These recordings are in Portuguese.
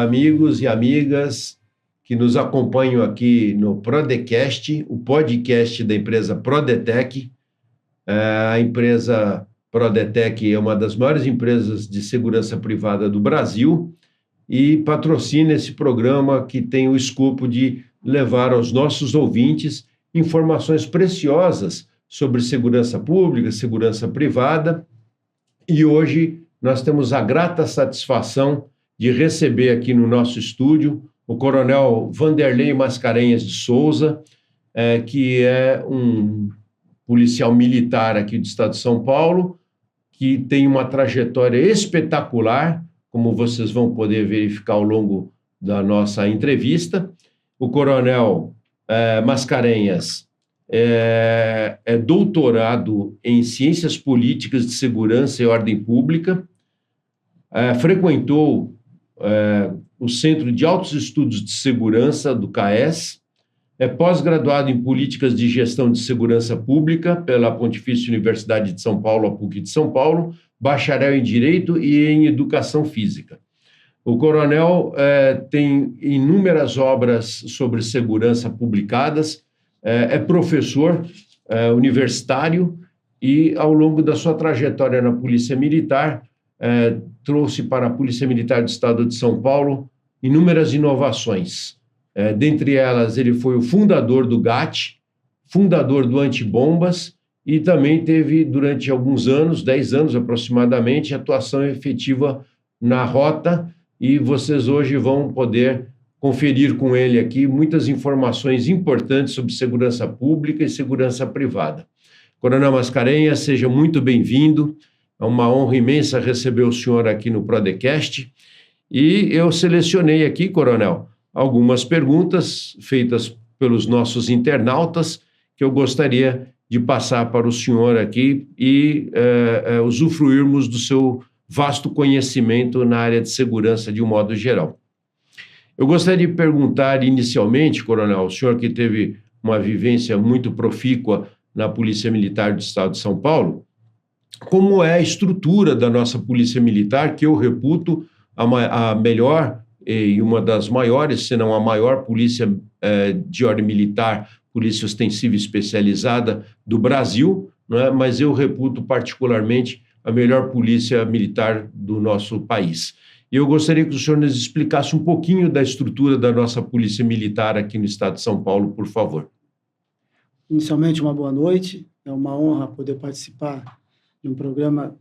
amigos e amigas que nos acompanham aqui no Prodecast, o podcast da empresa Prodetec. A empresa Prodetec é uma das maiores empresas de segurança privada do Brasil e patrocina esse programa que tem o escopo de levar aos nossos ouvintes informações preciosas sobre segurança pública, segurança privada. E hoje nós temos a grata satisfação de receber aqui no nosso estúdio o Coronel Vanderlei Mascarenhas de Souza, que é um policial militar aqui do estado de São Paulo, que tem uma trajetória espetacular, como vocês vão poder verificar ao longo da nossa entrevista. O Coronel Mascarenhas é doutorado em Ciências Políticas de Segurança e Ordem Pública, frequentou o Centro de Altos Estudos de Segurança do CAES, é pós-graduado em Políticas de Gestão de Segurança Pública pela Pontifícia Universidade de São Paulo, a PUC de São Paulo, bacharel em Direito e em Educação Física. O coronel tem inúmeras obras sobre segurança publicadas, é professor universitário e, ao longo da sua trajetória na Polícia Militar, trouxe para a Polícia Militar do Estado de São Paulo inúmeras inovações. Dentre elas, ele foi o fundador do GAT, fundador do Antibombas e também teve, durante alguns anos, 10 anos aproximadamente, atuação efetiva na Rota, e vocês hoje vão poder conferir com ele aqui muitas informações importantes sobre segurança pública e segurança privada. Coronel Mascarenhas, seja muito bem-vindo. É uma honra imensa receber o senhor aqui no Prodecast. E eu selecionei aqui, Coronel, algumas perguntas feitas pelos nossos internautas que eu gostaria de passar para o senhor aqui e usufruirmos do seu vasto conhecimento na área de segurança de um modo geral. Eu gostaria de perguntar inicialmente, Coronel, o senhor que teve uma vivência muito profícua na Polícia Militar do Estado de São Paulo, como é a estrutura da nossa Polícia Militar, que eu reputo a melhor e uma das maiores, se não a maior polícia de ordem militar, polícia ostensiva especializada do Brasil, né? Mas eu reputo particularmente a melhor polícia militar do nosso país. E eu gostaria que o senhor nos explicasse um pouquinho da estrutura da nossa Polícia Militar aqui no estado de São Paulo, por favor. Inicialmente, uma boa noite. É uma honra poder participar de um programa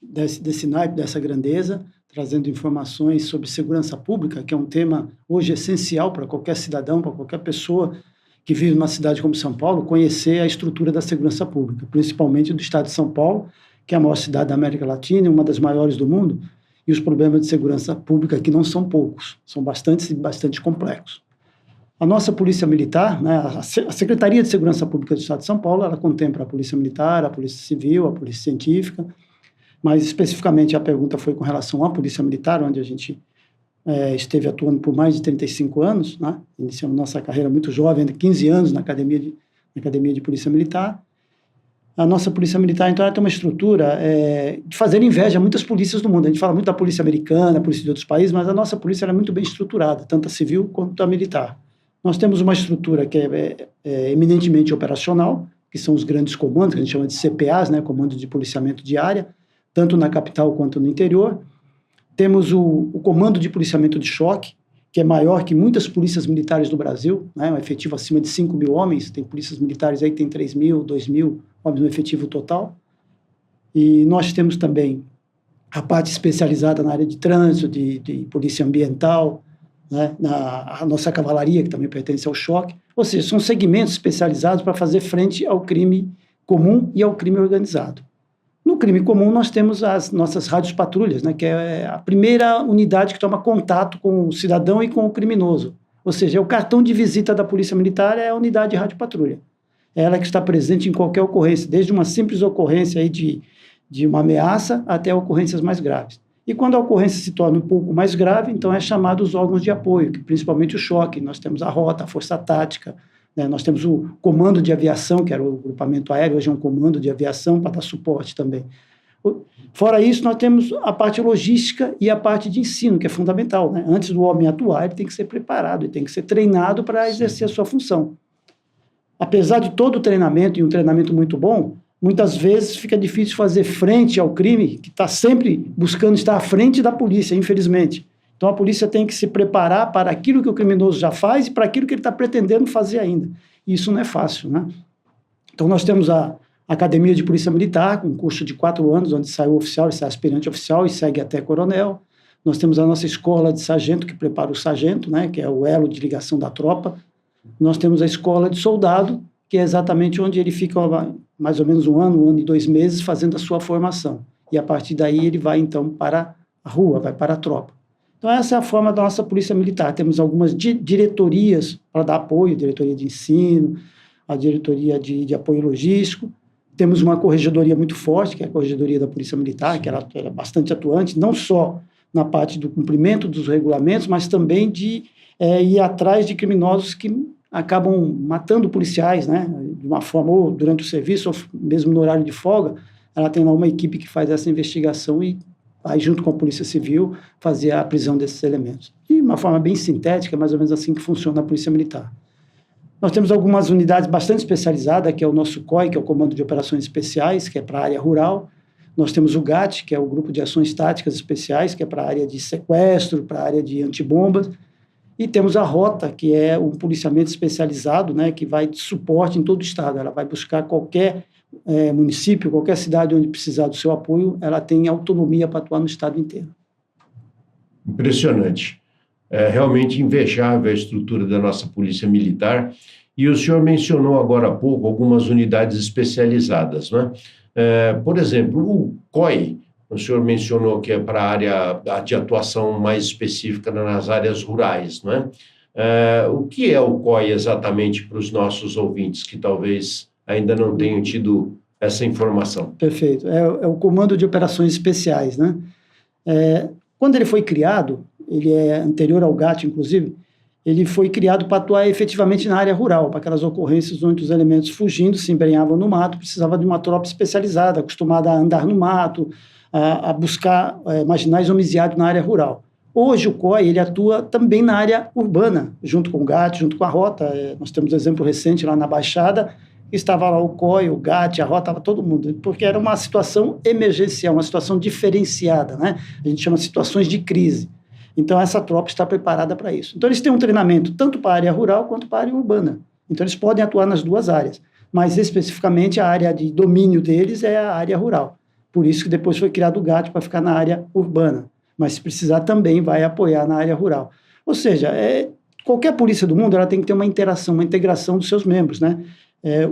desse naipe, dessa grandeza, trazendo informações sobre segurança pública, que é um tema hoje essencial para qualquer cidadão, para qualquer pessoa que vive numa cidade como São Paulo, conhecer a estrutura da segurança pública, principalmente do estado de São Paulo, que é a maior cidade da América Latina e uma das maiores do mundo, e os problemas de segurança pública aqui não são poucos, são bastante complexos. A nossa Polícia Militar, né, a Secretaria de Segurança Pública do Estado de São Paulo, ela contempla a Polícia Militar, a Polícia Civil, a Polícia Científica, mas especificamente a pergunta foi com relação à Polícia Militar, onde a gente esteve atuando por mais de 35 anos, né? Iniciamos nossa carreira muito jovem, 15 anos na Academia de Polícia Militar. A nossa Polícia Militar, então, ela tem uma estrutura de fazer inveja a muitas polícias do mundo. A gente fala muito da polícia americana, polícia de outros países, mas a nossa polícia ela é muito bem estruturada, tanto a civil quanto a militar. Nós temos uma estrutura que é eminentemente operacional, que são os grandes comandos, que a gente chama de CPAs, né, Comando de Policiamento de Área, tanto na capital quanto no interior. Temos o Comando de Policiamento de Choque, que é maior que muitas polícias militares do Brasil, né, um efetivo acima de 5 mil homens. Tem polícias militares aí que tem 3 mil, 2 mil homens no efetivo total. E nós temos também a parte especializada na área de trânsito, de polícia ambiental, né, a nossa cavalaria, que também pertence ao choque. Ou seja, são segmentos especializados para fazer frente ao crime comum e ao crime organizado. No crime comum, nós temos as nossas rádios patrulhas, né, que é a primeira unidade que toma contato com o cidadão e com o criminoso. Ou seja, é o cartão de visita da Polícia Militar, é a unidade de rádio patrulha. É ela que está presente em qualquer ocorrência, desde uma simples ocorrência aí de uma ameaça até ocorrências mais graves. E quando a ocorrência se torna um pouco mais grave, então é chamado os órgãos de apoio, que principalmente o choque. Nós temos a Rota, a Força Tática, né? Nós temos o Comando de Aviação, que era o grupamento aéreo, hoje é um comando de aviação para dar suporte também. Fora isso, nós temos a parte logística e a parte de ensino, que é fundamental, né? Antes do homem atuar, ele tem que ser preparado, ele tem que ser treinado para exercer a sua função. Apesar de todo o treinamento, e um treinamento muito bom, muitas vezes fica difícil fazer frente ao crime, que está sempre buscando estar à frente da polícia, infelizmente. Então, a polícia tem que se preparar para aquilo que o criminoso já faz e para aquilo que ele está pretendendo fazer ainda. E isso não é fácil, né? Então, nós temos a Academia de Polícia Militar, com um curso de 4 anos, onde sai o oficial, ele sai aspirante oficial e segue até coronel. Nós temos a nossa escola de sargento, que prepara o sargento, né, que é o elo de ligação da tropa. Nós temos a escola de soldado, que é exatamente onde ele fica mais ou menos 1 ano e 2 meses fazendo a sua formação. E a partir daí ele vai, então, para a rua, vai para a tropa. Então, essa é a forma da nossa Polícia Militar. Temos algumas diretorias para dar apoio, diretoria de ensino, a diretoria de apoio logístico. Temos uma corregedoria muito forte, que é a Corregedoria da Polícia Militar, que ela é bastante atuante, não só na parte do cumprimento dos regulamentos, mas também de ir atrás de criminosos que acabam matando policiais, né, de uma forma, ou durante o serviço, ou mesmo no horário de folga. Ela tem lá uma equipe que faz essa investigação e vai, junto com a Polícia Civil, fazer a prisão desses elementos. De uma forma bem sintética, mais ou menos assim que funciona a Polícia Militar. Nós temos algumas unidades bastante especializadas, que é o nosso COI, que é o Comando de Operações Especiais, que é para a área rural. Nós temos o GAT, que é o Grupo de Ações Táticas Especiais, que é para a área de sequestro, para a área de antibombas. E temos a Rota, que é um policiamento especializado, né, que vai de suporte em todo o estado. Ela vai buscar qualquer município, qualquer cidade onde precisar do seu apoio, ela tem autonomia para atuar no estado inteiro. Impressionante. É realmente invejável a estrutura da nossa Polícia Militar. E o senhor mencionou agora há pouco algumas unidades especializadas, né? Por exemplo, o COI, o senhor mencionou que é para a área de atuação mais específica nas áreas rurais, né? O que é o COI exatamente para os nossos ouvintes que talvez ainda não tenham tido essa informação? Perfeito. É o Comando de Operações Especiais, né? Quando ele foi criado, ele é anterior ao GAT, inclusive, ele foi criado para atuar efetivamente na área rural, para aquelas ocorrências onde os elementos fugindo se embrenhavam no mato, precisava de uma tropa especializada, acostumada a andar no mato, a buscar marginais homicidados na área rural. Hoje o COI ele atua também na área urbana, junto com o GAT, junto com a Rota. Nós temos um exemplo recente lá na Baixada, estava lá o COI, o GAT, a Rota, estava todo mundo, porque era uma situação emergencial, uma situação diferenciada, né? A gente chama de situações de crise. Então, essa tropa está preparada para isso. Então, eles têm um treinamento tanto para a área rural quanto para a área urbana. Então, eles podem atuar nas duas áreas, mas especificamente a área de domínio deles é a área rural. Por isso que depois foi criado o GAT para ficar na área urbana. Mas, se precisar, também vai apoiar na área rural. Ou seja, qualquer polícia do mundo ela tem que ter uma interação, uma integração dos seus membros, né?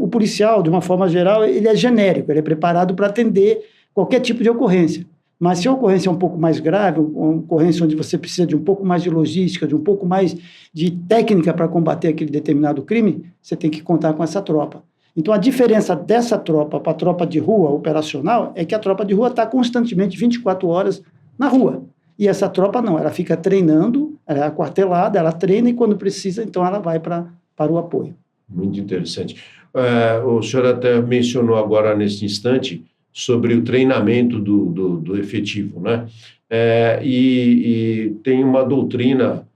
O policial, de uma forma geral, ele é genérico, ele é preparado para atender qualquer tipo de ocorrência. Mas se a ocorrência é um pouco mais grave, uma ocorrência onde você precisa de um pouco mais de logística, de um pouco mais de técnica para combater aquele determinado crime, você tem que contar com essa tropa. Então, a diferença dessa tropa para a tropa de rua operacional é que a tropa de rua está constantemente 24 horas na rua. E essa tropa não, ela fica treinando, ela é aquartelada, ela treina e quando precisa, então ela vai para o apoio. Muito interessante. O senhor até mencionou agora, nesse instante, sobre o treinamento do efetivo, né? E tem uma doutrina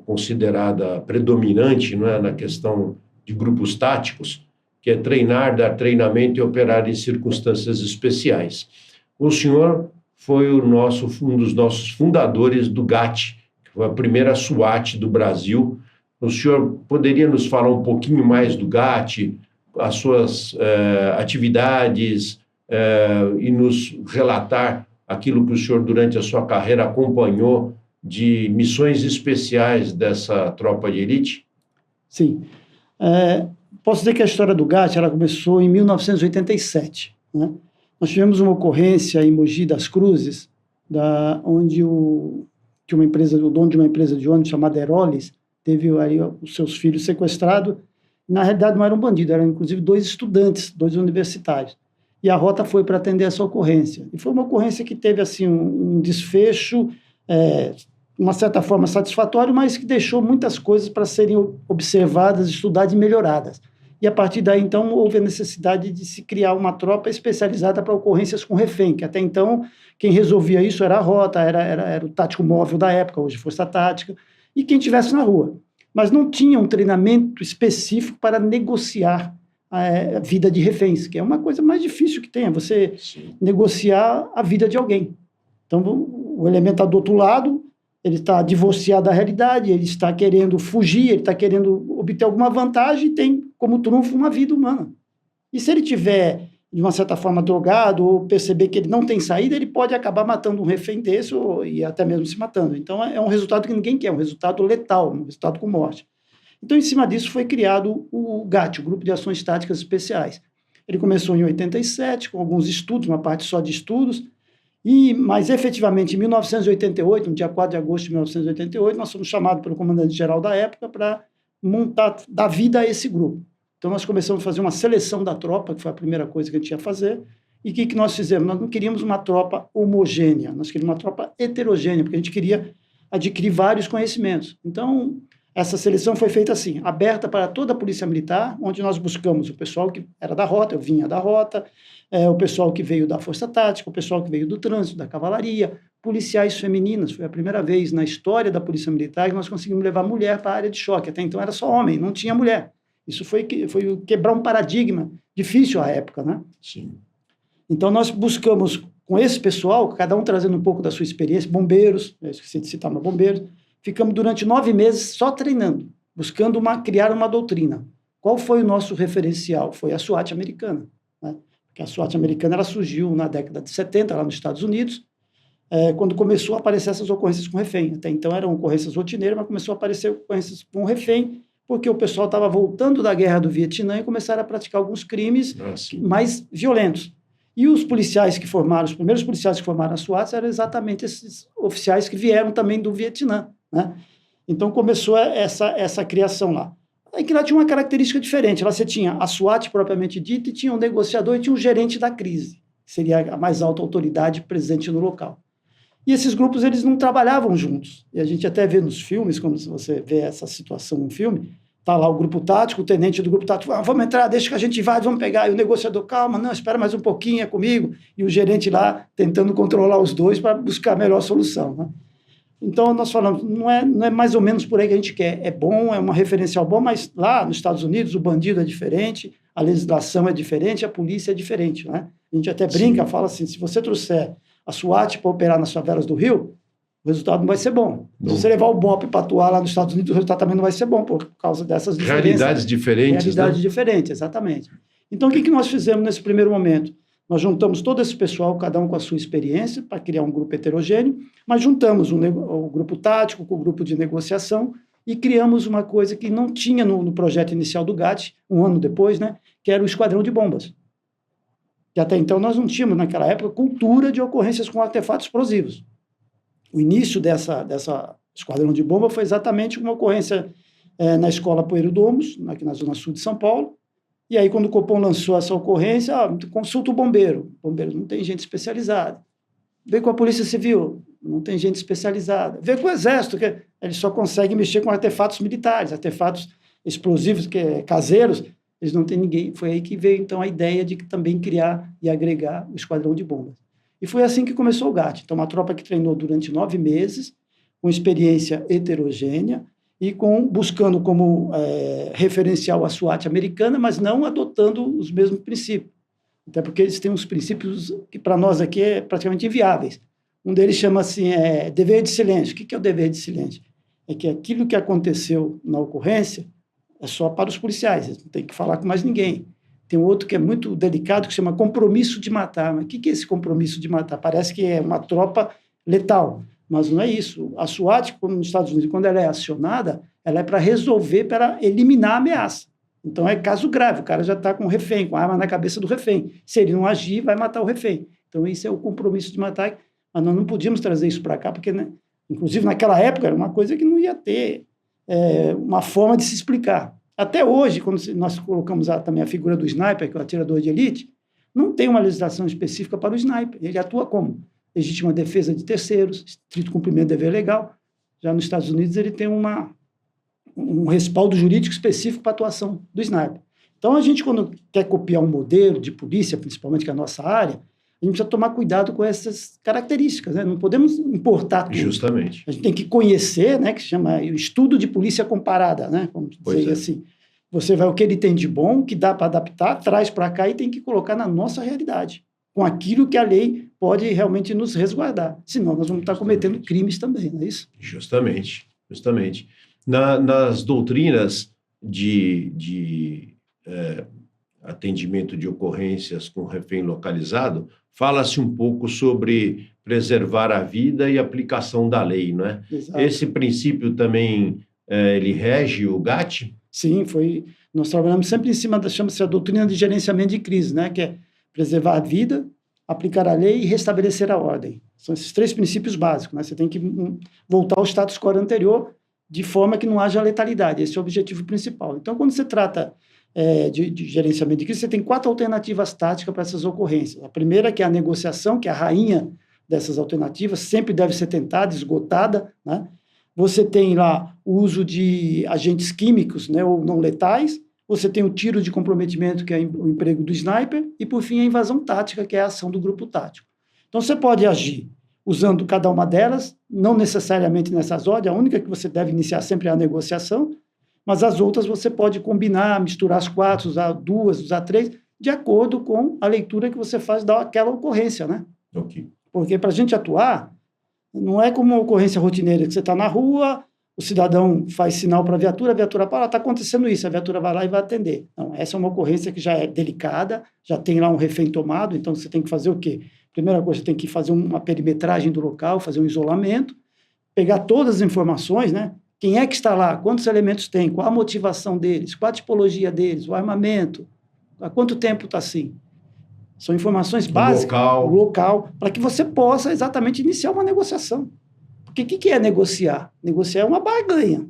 considerada predominante, não é, na questão de grupos táticos, que é treinar, dar treinamento e operar em circunstâncias especiais. O senhor foi um dos nossos fundadores do GAT, que foi a primeira SWAT do Brasil. O senhor poderia nos falar um pouquinho mais do GAT, as suas atividades e nos relatar aquilo que o senhor, durante a sua carreira, acompanhou de missões especiais dessa tropa de elite? Sim. Posso dizer que a história do GAT ela começou em 1987. Né? Nós tivemos uma ocorrência em Mogi das Cruzes, onde o dono de uma empresa de ônibus chamada Aerolis teve aí os seus filhos sequestrados. Na realidade, não eram bandidos, eram inclusive 2 estudantes, 2 universitários. E a Rota foi para atender essa ocorrência. E foi uma ocorrência que teve assim, um desfecho, de uma certa forma, satisfatório, mas que deixou muitas coisas para serem observadas, estudadas e melhoradas. e a partir daí, então, houve a necessidade de se criar uma tropa especializada para ocorrências com refém, que até então quem resolvia isso era a rota, era o tático móvel da época, hoje força tática, e quem estivesse na rua. Mas não tinha um treinamento específico para negociar a vida de reféns, que é uma coisa mais difícil que tem, é você negociar a vida de alguém. Então, o elemento está do outro lado, ele está divorciado da realidade, ele está querendo fugir, ele está querendo obter alguma vantagem e tem como trunfo uma vida humana. E se ele tiver, de uma certa forma, drogado ou perceber que ele não tem saída, ele pode acabar matando um refém desse e até mesmo se matando. Então, é um resultado que ninguém quer, um resultado letal, um resultado com morte. Então, em cima disso, foi criado o GAT, o Grupo de Ações Táticas Especiais. Ele começou em 87, com alguns estudos, uma parte só de estudos, mas efetivamente, em 1988, no dia 4 de agosto de 1988, nós fomos chamados pelo comandante-geral da época para dar vida a esse grupo. Então, nós começamos a fazer uma seleção da tropa, que foi a primeira coisa que a gente ia fazer, e o que nós fizemos? Nós não queríamos uma tropa homogênea, nós queríamos uma tropa heterogênea, porque a gente queria adquirir vários conhecimentos. Então, essa seleção foi feita assim, aberta para toda a Polícia Militar, onde nós buscamos o pessoal que era da rota, eu vinha da rota, o pessoal que veio da Força Tática, o pessoal que veio do Trânsito, da Cavalaria, policiais femininas. Foi a primeira vez na história da Polícia Militar que nós conseguimos levar mulher para a área de choque. Até então era só homem, não tinha mulher. Isso foi quebrar um paradigma difícil à época, né? Sim. Então, nós buscamos, com esse pessoal, cada um trazendo um pouco da sua experiência, bombeiros, eu esqueci de citar, mas bombeiros, ficamos durante 9 meses só treinando, buscando criar uma doutrina. Qual foi o nosso referencial? Foi a SWAT americana, né? Porque a SWAT americana ela surgiu na década de 70, lá nos Estados Unidos, quando começou a aparecer essas ocorrências com refém. Até então eram ocorrências rotineiras, mas começou a aparecer ocorrências com refém, porque o pessoal estava voltando da guerra do Vietnã e começaram a praticar alguns crimes mais violentos. E os policiais que formaram, os primeiros policiais que formaram a SWAT eram exatamente esses oficiais que vieram também do Vietnã, né? Então começou essa criação lá. Aí que lá tinha uma característica diferente. Lá você tinha a SWAT propriamente dita e tinha um negociador e tinha um gerente da crise, que seria a mais alta autoridade presente no local. E esses grupos eles não trabalhavam juntos. E a gente até vê nos filmes, quando você vê essa situação no filme, está lá o grupo tático, o tenente do grupo tático, vamos entrar, deixa que a gente vai, vamos pegar. E o negociador, calma, não, espera mais um pouquinho, é comigo. E o gerente lá tentando controlar os dois para buscar a melhor solução, né? Então, nós falamos, não é mais ou menos por aí que a gente quer. É bom, é uma referencial bom, mas lá nos Estados Unidos o bandido é diferente, a legislação é diferente, a polícia é diferente, né? A gente até brinca, fala assim, se você trouxer a SWAT para operar nas favelas do Rio, o resultado não vai ser bom. Se você levar o BOP para atuar lá nos Estados Unidos, o resultado também não vai ser bom, por causa dessas diferenças. Realidades diferentes, Realidades diferentes, exatamente. Então, o que nós fizemos nesse primeiro momento? Nós juntamos todo esse pessoal, cada um com a sua experiência, para criar um grupo heterogêneo, mas juntamos o grupo tático com o grupo de negociação e criamos uma coisa que não tinha no projeto inicial do GAT, um ano depois, né, que era o Esquadrão de Bombas. Que até então nós não tínhamos, naquela época, cultura de ocorrências com artefatos explosivos. O início dessa Esquadrão de Bomba foi exatamente uma ocorrência na Escola Poeiro Domus, aqui na Zona Sul de São Paulo. E aí, quando o Copom lançou essa ocorrência, consulta o bombeiro. O bombeiro não tem gente especializada. Vê com a Polícia Civil, não tem gente especializada. Vê com o Exército, que eles só conseguem mexer com artefatos militares, artefatos explosivos, caseiros, eles não têm ninguém. Foi aí que veio, então, a ideia de também criar e agregar o Esquadrão de Bombas. E foi assim que começou o GAT. Então, uma tropa que treinou durante 9 meses, com experiência heterogênea, e buscando como referencial a SWAT americana, mas não adotando os mesmos princípios. Até porque eles têm uns princípios que, para nós aqui, é praticamente inviáveis. Um deles chama assim, dever de silêncio. O que é o dever de silêncio? É que aquilo que aconteceu na ocorrência é só para os policiais, eles não tem que falar com mais ninguém. Tem um outro que é muito delicado, que chama compromisso de matar. Mas o que é esse compromisso de matar? Parece que é uma tropa letal. Mas não é isso. A SWAT, como nos Estados Unidos, quando ela é acionada, ela é para resolver, para eliminar a ameaça. Então, é caso grave. O cara já está com o refém, com a arma na cabeça do refém. Se ele não agir, vai matar o refém. Então, esse é o compromisso de matar. Mas nós não podíamos trazer isso para cá, porque, né, inclusive, naquela época, era uma coisa que não ia ter uma forma de se explicar. Até hoje, quando nós colocamos também a figura do sniper, que é o atirador de elite, não tem uma legislação específica para o sniper. Ele atua como? Legítima defesa de terceiros, estrito cumprimento de dever legal. Já nos Estados Unidos ele tem um respaldo jurídico específico para a atuação do sniper. Então, a gente, quando quer copiar um modelo de polícia, principalmente que é a nossa área, a gente precisa tomar cuidado com essas características, né? Não podemos importar tudo. Justamente. A gente tem que conhecer, né, que se chama o estudo de polícia comparada, né? Vamos dizer assim. Você vai o que ele tem de bom, que dá para adaptar, traz para cá e tem que colocar na nossa realidade, com aquilo que a lei pode realmente nos resguardar. Senão, nós vamos estar cometendo crimes também, não é isso? Justamente. Nas doutrinas de atendimento de ocorrências com refém localizado, fala-se um pouco sobre preservar a vida e aplicação da lei, não é? Exato. Esse princípio também, ele rege o GAT? Sim, nós trabalhamos sempre em cima chama-se a doutrina de gerenciamento de crise, né? Que é preservar a vida, aplicar a lei e restabelecer a ordem. São esses 3 princípios básicos, né? Você tem que voltar ao status quo anterior de forma que não haja letalidade. Esse é o objetivo principal. Então, quando você trata de gerenciamento de crise, você tem 4 alternativas táticas para essas ocorrências. A primeira, que é a negociação, que é a rainha dessas alternativas, sempre deve ser tentada, esgotada, né? Você tem lá o uso de agentes químicos, né, ou não letais, você tem o tiro de comprometimento, que é o emprego do sniper, e, por fim, a invasão tática, que é a ação do grupo tático. Então, você pode agir usando cada uma delas, não necessariamente nessas ordens, a única que você deve iniciar sempre é a negociação, mas as outras você pode combinar, misturar as 4, usar 2, usar 3, de acordo com a leitura que você faz daquela ocorrência, né? Ok. Porque para a gente atuar, não é como uma ocorrência rotineira, que você está na rua, o cidadão faz sinal para a viatura fala, está acontecendo isso, a viatura vai lá e vai atender. Não, essa é uma ocorrência que já é delicada, já tem lá um refém tomado, então você tem que fazer o quê? Primeira coisa, você tem que fazer uma perimetragem do local, fazer um isolamento, pegar todas as informações, né? Quem é que está lá, quantos elementos tem, qual a motivação deles, qual a tipologia deles, o armamento, há quanto tempo está assim. São informações básicas, o local, para que você possa exatamente iniciar uma negociação. Porque o que é negociar? Negociar é uma barganha,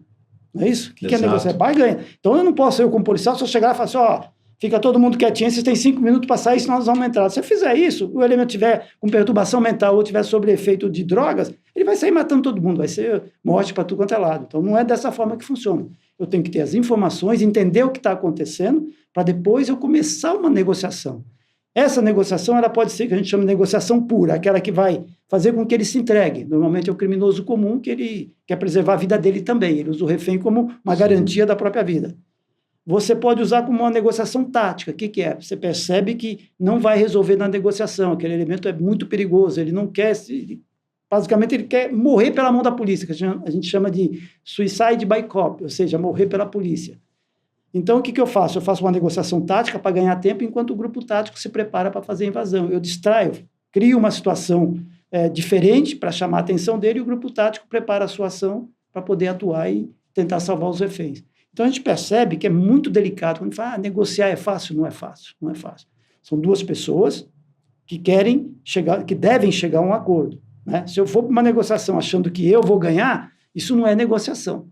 não é isso? O que é negociar? É barganha. Então, eu não posso, como policial, só chegar e falar assim, ó, fica todo mundo quietinho, vocês têm 5 minutos para sair, senão nós vamos entrar. Se você fizer isso, o elemento tiver com perturbação mental ou tiver sob efeito de drogas, ele vai sair matando todo mundo, vai ser morte para tudo quanto é lado. Então, não é dessa forma que funciona. Eu tenho que ter as informações, entender o que está acontecendo, para depois eu começar uma negociação. Essa negociação, ela pode ser, que a gente chama de negociação pura, aquela que vai fazer com que ele se entregue. Normalmente é o criminoso comum que ele quer preservar a vida dele também. Ele usa o refém como uma garantia da própria vida. Você pode usar como uma negociação tática. O que é? Você percebe que não vai resolver na negociação, aquele elemento é muito perigoso, ele não quer basicamente, ele quer morrer pela mão da polícia, que a gente chama de suicide by cop, ou seja, morrer pela polícia. Então, o que eu faço? Eu faço uma negociação tática para ganhar tempo, enquanto o grupo tático se prepara para fazer a invasão. Eu distraio, crio uma situação diferente para chamar a atenção dele, e o grupo tático prepara a sua ação para poder atuar e tentar salvar os reféns. Então, a gente percebe que é muito delicado quando fala, negociar é fácil? Não é fácil, não é fácil. São 2 pessoas que devem chegar a um acordo, né? Se eu for para uma negociação achando que eu vou ganhar, isso não é negociação.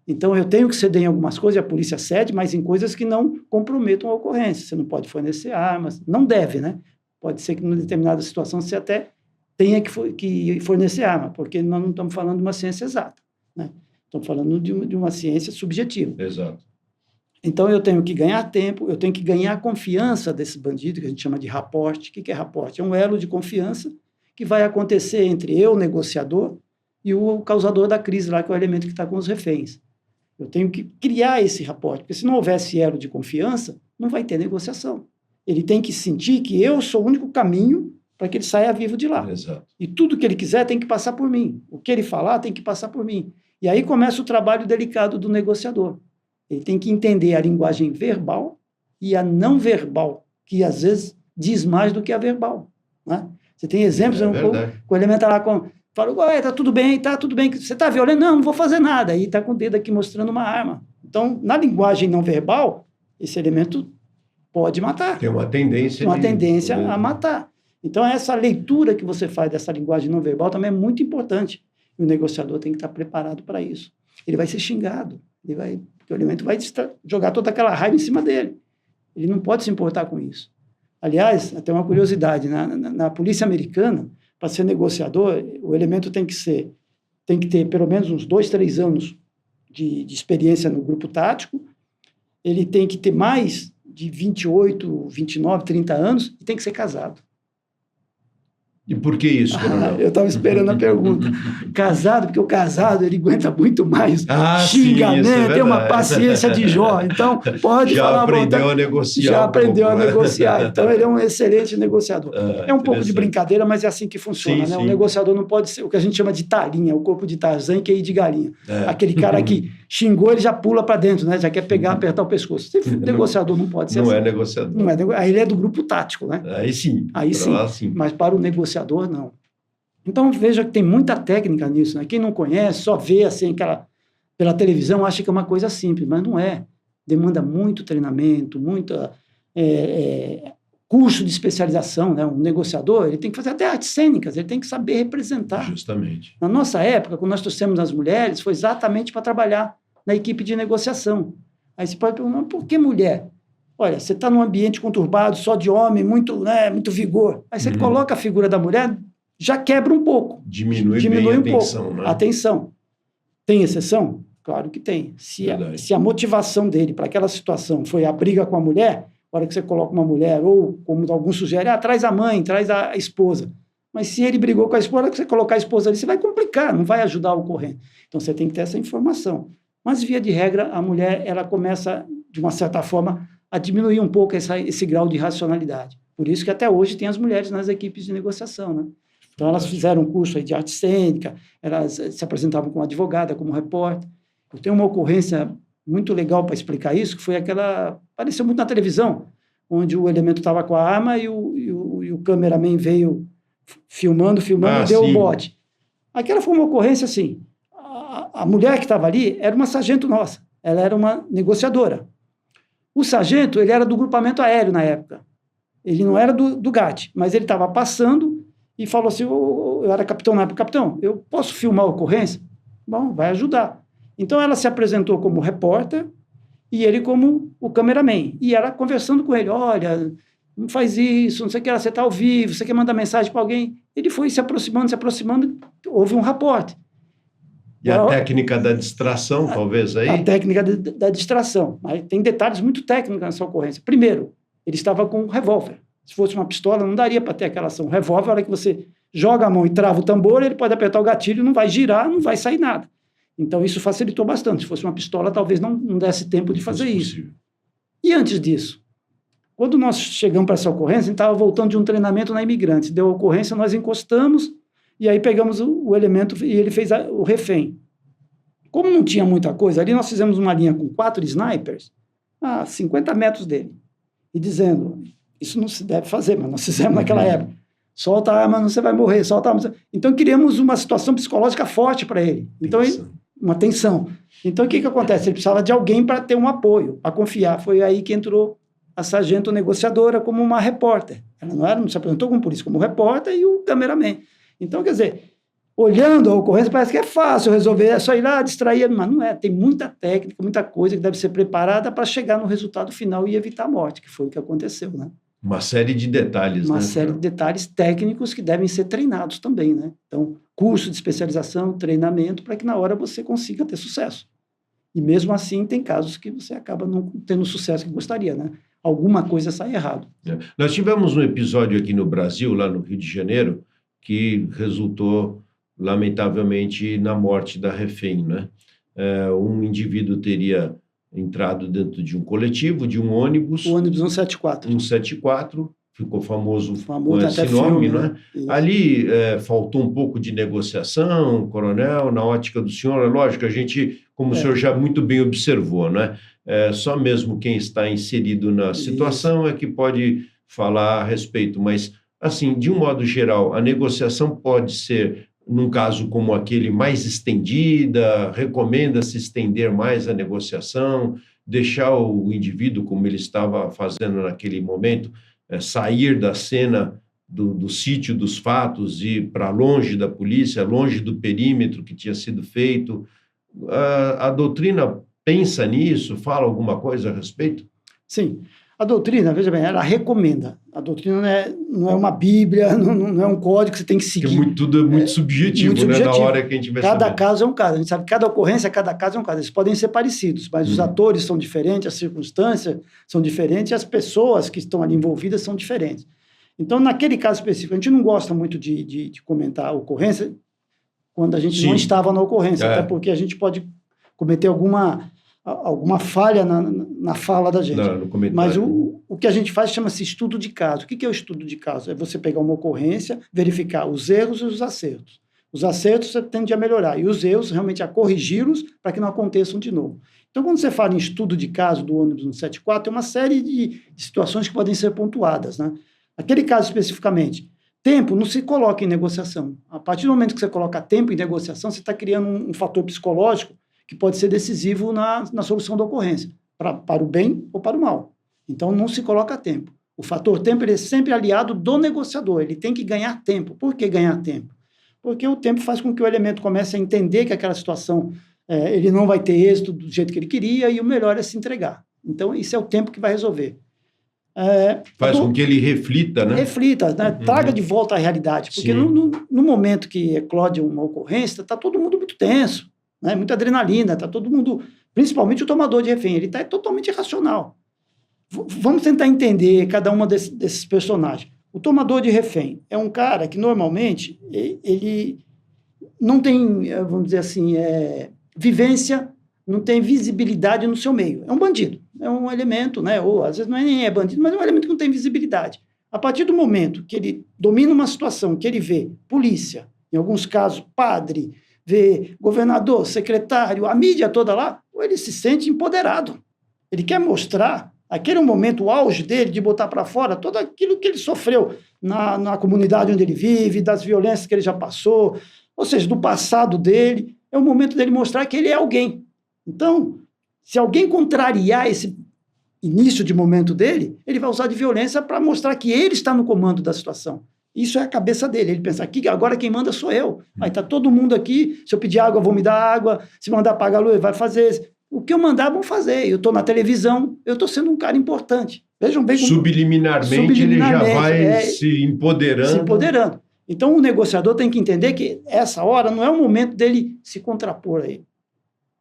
Então, eu tenho que ceder em algumas coisas, e a polícia cede, mas em coisas que não comprometam a ocorrência. Você não pode fornecer armas, não deve, né? Pode ser que, em determinada situação, você até tenha que fornecer arma, porque nós não estamos falando de uma ciência exata, né? Estamos falando de uma ciência subjetiva. Exato. Então, eu tenho que ganhar tempo, eu tenho que ganhar a confiança desse bandido, que a gente chama de raporte. O que é raporte? É um elo de confiança que vai acontecer entre eu, negociador, e o causador da crise lá, que é o elemento que está com os reféns. Eu tenho que criar esse raporte, porque se não houver esse elo de confiança, não vai ter negociação. Ele tem que sentir que eu sou o único caminho para que ele saia vivo de lá. Exato. E tudo que ele quiser tem que passar por mim. O que ele falar tem que passar por mim. E aí começa o trabalho delicado do negociador. Ele tem que entender a linguagem verbal e a não verbal, que às vezes diz mais do que a verbal, né? Você tem exemplos, o elemento está lá fala, tá tudo bem, você está violento? Não vou fazer nada. Aí está com o dedo aqui mostrando uma arma. Então, na linguagem não verbal, esse elemento pode matar. Tem uma tendência a matar. Então, essa leitura que você faz dessa linguagem não verbal também é muito importante. E o negociador tem que estar preparado para isso. Ele vai ser xingado, porque o elemento vai jogar toda aquela raiva em cima dele. Ele não pode se importar com isso. Aliás, até uma curiosidade, na polícia americana, para ser negociador, o elemento tem que ter pelo menos uns 2, 3 anos de experiência no grupo tático, ele tem que ter mais de 28, 29, 30 anos e tem que ser casado. E por que isso, coronel? Eu estava esperando a pergunta. Casado, porque o casado ele aguenta muito mais xingamento, sim, tem uma paciência de Jó. Então, pode já falar aprendeu a negociar. Já aprendeu pouco, a negociar. Então, ele é um excelente negociador. É um pouco de brincadeira, mas é assim que funciona. Sim, né? sim. Um negociador não pode ser o que a gente chama de tarinha, o corpo de Tarzan, que é ir de galinha. Aquele cara que xingou, ele já pula para dentro, né? Já quer pegar, apertar o pescoço. Negociador não pode ser não assim. É negociador. Não é. Aí ele é do grupo tático, né? Aí sim. Aí sim. Mas para o negociador, não. Então, veja que tem muita técnica nisso, né? Quem não conhece, só vê assim, pela televisão, acha que é uma coisa simples, mas não é. Demanda muito treinamento, muita curso de especialização, né? Um negociador, ele tem que fazer até artes cênicas, ele tem que saber representar. Justamente. Na nossa época, quando nós trouxemos as mulheres, foi exatamente para trabalhar na equipe de negociação. Aí você pode perguntar, por que mulher? Olha, você está num ambiente conturbado, só de homem, muito vigor. Aí você coloca a figura da mulher, já quebra um pouco. Diminui bem a tensão, né? A tensão. Tem exceção? Claro que tem. Se a motivação dele para aquela situação foi a briga com a mulher, na hora que você coloca uma mulher, ou como alguns sugerem, traz a mãe, traz a esposa. Mas se ele brigou com a esposa, na hora que você colocar a esposa ali, você vai complicar, não vai ajudar o ocorrente. Então você tem que ter essa informação. Mas, via de regra, a mulher ela começa, de uma certa forma, a diminuir um pouco esse grau de racionalidade. Por isso que até hoje tem as mulheres nas equipes de negociação, né? Então, elas fizeram um curso aí de arte cênica, elas se apresentavam como advogada, como repórter. Eu tenho uma ocorrência muito legal para explicar isso, que foi aquela... Apareceu muito na televisão, onde o elemento estava com a arma e o cameraman veio filmando e deu o bote. Aquela foi uma ocorrência assim. A mulher que estava ali era uma sargento nossa, ela era uma negociadora. O sargento, ele era do grupamento aéreo na época. Ele não era do GAT, mas ele estava passando e falou assim, eu era capitão na época, capitão, eu posso filmar a ocorrência? Bom, vai ajudar. Então, ela se apresentou como repórter e ele como o cameraman. E ela conversando com ele, olha, não faz isso, não sei o que, você está ao vivo, você quer mandar mensagem para alguém? Ele foi se aproximando, houve um raporte. E a técnica da distração, talvez, aí? A técnica da distração. Mas tem detalhes muito técnicos nessa ocorrência. Primeiro, ele estava com um revólver. Se fosse uma pistola, não daria para ter aquela ação. O revólver, a hora que você joga a mão e trava o tambor, ele pode apertar o gatilho, não vai girar, não vai sair nada. Então, isso facilitou bastante. Se fosse uma pistola, talvez não desse tempo de fazer isso. E antes disso, quando nós chegamos para essa ocorrência, a gente estava voltando de um treinamento na Imigrantes. Deu a ocorrência, nós encostamos, e aí pegamos o elemento e ele fez o refém. Como não tinha muita coisa ali, nós fizemos uma linha com 4 snipers a 50 metros dele. E dizendo... Isso não se deve fazer, mas nós fizemos naquela época. Solta a arma, você vai morrer, solta a arma. Então, criamos uma situação psicológica forte para ele. Então, uma tensão. Então, o que acontece? Ele precisava de alguém para ter um apoio, para confiar. Foi aí que entrou a sargento negociadora como uma repórter. Ela não se apresentou como polícia, como repórter e o cameraman. Então, quer dizer, olhando a ocorrência, parece que é fácil resolver, é só ir lá, distrair, mas não é. Tem muita técnica, muita coisa que deve ser preparada para chegar no resultado final e evitar a morte, que foi o que aconteceu, né? Uma série de detalhes, Uma série de detalhes técnicos que devem ser treinados também, né? Então, curso de especialização, treinamento, para que na hora você consiga ter sucesso. E mesmo assim, tem casos que você acaba não tendo o sucesso que gostaria, né? Alguma coisa sai errado. Nós tivemos um episódio aqui no Brasil, lá no Rio de Janeiro, que resultou, lamentavelmente, na morte da refém, né? Um indivíduo teria entrado dentro de um coletivo, de um ônibus. O ônibus 174. 174, ficou famoso com esse até nome, filme, né? Ali faltou um pouco de negociação, coronel, na ótica do senhor. É lógico, a gente, como o senhor já muito bem observou, né? Só mesmo quem está inserido na situação é que pode falar a respeito, mas, assim, de um modo geral, a negociação pode ser, num caso como aquele, mais estendida, recomenda-se estender mais a negociação, deixar o indivíduo, como ele estava fazendo naquele momento, sair da cena do sítio dos fatos e ir para longe da polícia, longe do perímetro que tinha sido feito. A doutrina pensa nisso, fala alguma coisa a respeito? Sim. A doutrina, veja bem, ela recomenda. A doutrina não é uma bíblia, não é um código que você tem que seguir. Porque tudo é muito subjetivo, muito né? subjetivo. Na hora que a gente vai Cada saber. caso é um caso. A gente sabe que cada ocorrência, cada caso é um caso. Eles podem ser parecidos, mas os atores são diferentes, as circunstâncias são diferentes, as pessoas que estão ali envolvidas são diferentes. Então, naquele caso específico, a gente não gosta muito de comentar a ocorrência quando a gente não estava na ocorrência, até porque a gente pode cometer alguma falha na fala da gente. No comentário. Mas o que a gente faz chama-se estudo de caso. O que é o estudo de caso? É você pegar uma ocorrência, verificar os erros e os acertos. Os acertos você tende a melhorar, e os erros realmente a corrigi-los para que não aconteçam de novo. Então, quando você fala em estudo de caso do ônibus 174, tem uma série de situações que podem ser pontuadas, né? Aquele caso especificamente, tempo não se coloca em negociação. A partir do momento que você coloca tempo em negociação, você está criando um fator psicológico que pode ser decisivo na solução da ocorrência, para o bem ou para o mal. Então, não se coloca tempo. O fator tempo ele é sempre aliado do negociador, ele tem que ganhar tempo. Por que ganhar tempo? Porque o tempo faz com que o elemento comece a entender que aquela situação ele não vai ter êxito do jeito que ele queria e o melhor é se entregar. Então, isso é o tempo que vai resolver. Faz com que ele reflita, né? Reflita, né? Traga de volta a realidade. Porque no momento que eclode uma ocorrência, está todo mundo muito tenso, né? Muita adrenalina, está todo mundo, principalmente o tomador de refém, ele está totalmente irracional. Vamos tentar entender cada uma desses personagens. O tomador de refém é um cara que, normalmente, ele não tem, vamos dizer assim, vivência, não tem visibilidade no seu meio. É um bandido, é um elemento, né? Ou às vezes nem é bandido, mas é um elemento que não tem visibilidade. A partir do momento que ele domina uma situação, que ele vê polícia, em alguns casos padre, vê governador, secretário, a mídia toda lá, ele se sente empoderado. Ele quer mostrar, aquele é o momento, o auge dele, de botar para fora tudo aquilo que ele sofreu na comunidade onde ele vive, das violências que ele já passou, ou seja, do passado dele. É o momento dele mostrar que ele é alguém. Então, se alguém contrariar esse início de momento dele, ele vai usar de violência para mostrar que ele está no comando da situação. Isso é a cabeça dele. Ele pensa, aqui agora quem manda sou eu. Aí está todo mundo aqui, se eu pedir água, vão me dar água, se mandar apagar a luz, vai fazer. O que eu mandar, vão fazer. Eu estou na televisão, eu estou sendo um cara importante. Vejam bem como... Subliminarmente ele já vai se empoderando. Se empoderando. Então, o negociador tem que entender que essa hora não é o momento dele se contrapor a ele.